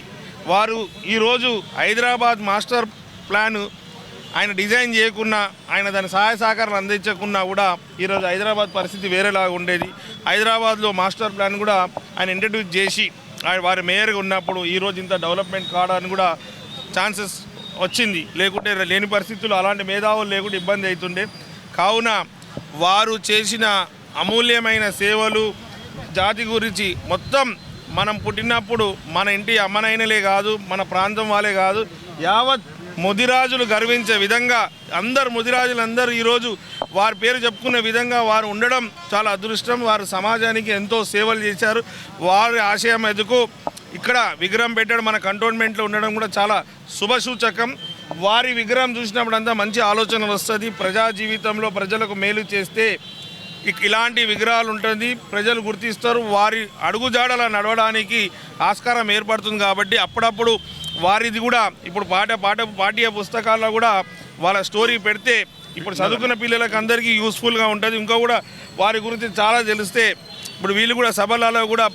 వారు ఈరోజు హైదరాబాద్ మాస్టర్ ప్లాన్ ఆయన డిజైన్ చేయకున్నా, ఆయన దాని సహాయ సహకారాలు అందించకున్నా కూడా ఈరోజు హైదరాబాద్ పరిస్థితి వేరేలాగా ఉండేది. హైదరాబాద్లో మాస్టర్ ప్లాన్ కూడా ఆయన ఇంట్రడ్యూస్ చేసి వారి మేయర్గా ఉన్నప్పుడు ఈరోజు ఇంత డెవలప్మెంట్ కావడానికి కూడా ఛాన్సెస్ వచ్చింది. లేకుంటే లేని పరిస్థితుల్లో అలాంటి మేధావులు లేకుంటే ఇబ్బంది అవుతుండే. కావున వారు చేసిన అమూల్యమైన సేవలు జాతి గురించి మొత్తం మనం పుట్టినప్పుడు మన ఇంటి అమ్మనైనలే కాదు, మన ప్రాంతం వాళ్ళే కాదు, యావత్ ముదిరాజులు గర్వించే విధంగా ముదిరాజులందరూ ఈరోజు వారి పేరు చెప్పుకునే విధంగా వారు ఉండడం చాలా అదృష్టం. వారు సమాజానికి ఎంతో సేవలు చేశారు. వారి ఆశయం ఎదుకు ఇక్కడ విగ్రహం పెట్టడం మన కంటోన్మెంట్లో ఉండడం కూడా చాలా శుభసూచకం. వారి విగ్రహం చూసినప్పుడు అంతా మంచి ఆలోచనలు వస్తుంది. ప్రజా జీవితంలో ప్రజలకు మేలు చేస్తే ఇలాంటి విగ్రహాలు ఉంటుంది, ప్రజలు గుర్తిస్తారు. వారి అడుగుజాడల నడవడానికి ఆస్కారం ఏర్పడుతుంది. కాబట్టి అప్పుడప్పుడు వారిది కూడా ఇప్పుడు పాఠ్య పుస్తకాల్లో కూడా వాళ్ళ స్టోరీ పెడితే ఇప్పుడు చదువుకున్న పిల్లలకు అందరికీ యూస్ఫుల్గా ఉంటుంది. ఇంకా కూడా వారి గురించి చాలా తెలిస్తే ఇప్పుడు వీళ్ళు కూడా సభలలో కూడా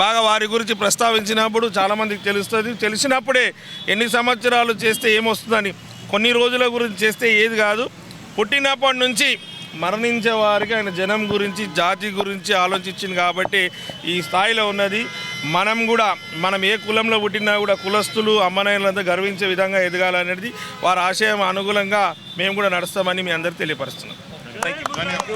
బాగా వారి గురించి ప్రస్తావించినప్పుడు చాలామందికి తెలుస్తుంది. తెలిసినప్పుడే ఎన్ని సంవత్సరాలు చేస్తే ఏమొస్తుందని, కొన్ని రోజుల గురించి చేస్తే ఏది కాదు, పుట్టినప్పటి నుంచి మరణించే వారికి ఆయన జనం గురించి జాతి గురించి ఆలోచించింది కాబట్టి ఈ స్థాయిలో ఉన్నది. మనం ఏ కులంలో పుట్టినా కూడా కులస్తులు అమ్మనాయలంతా గర్వించే విధంగా ఎదగాలనేది వారి ఆశయం అనుగుణంగా మేము కూడా నడుస్తామని మీ అందరికీ తెలియపరుస్తున్నాం. Thank you.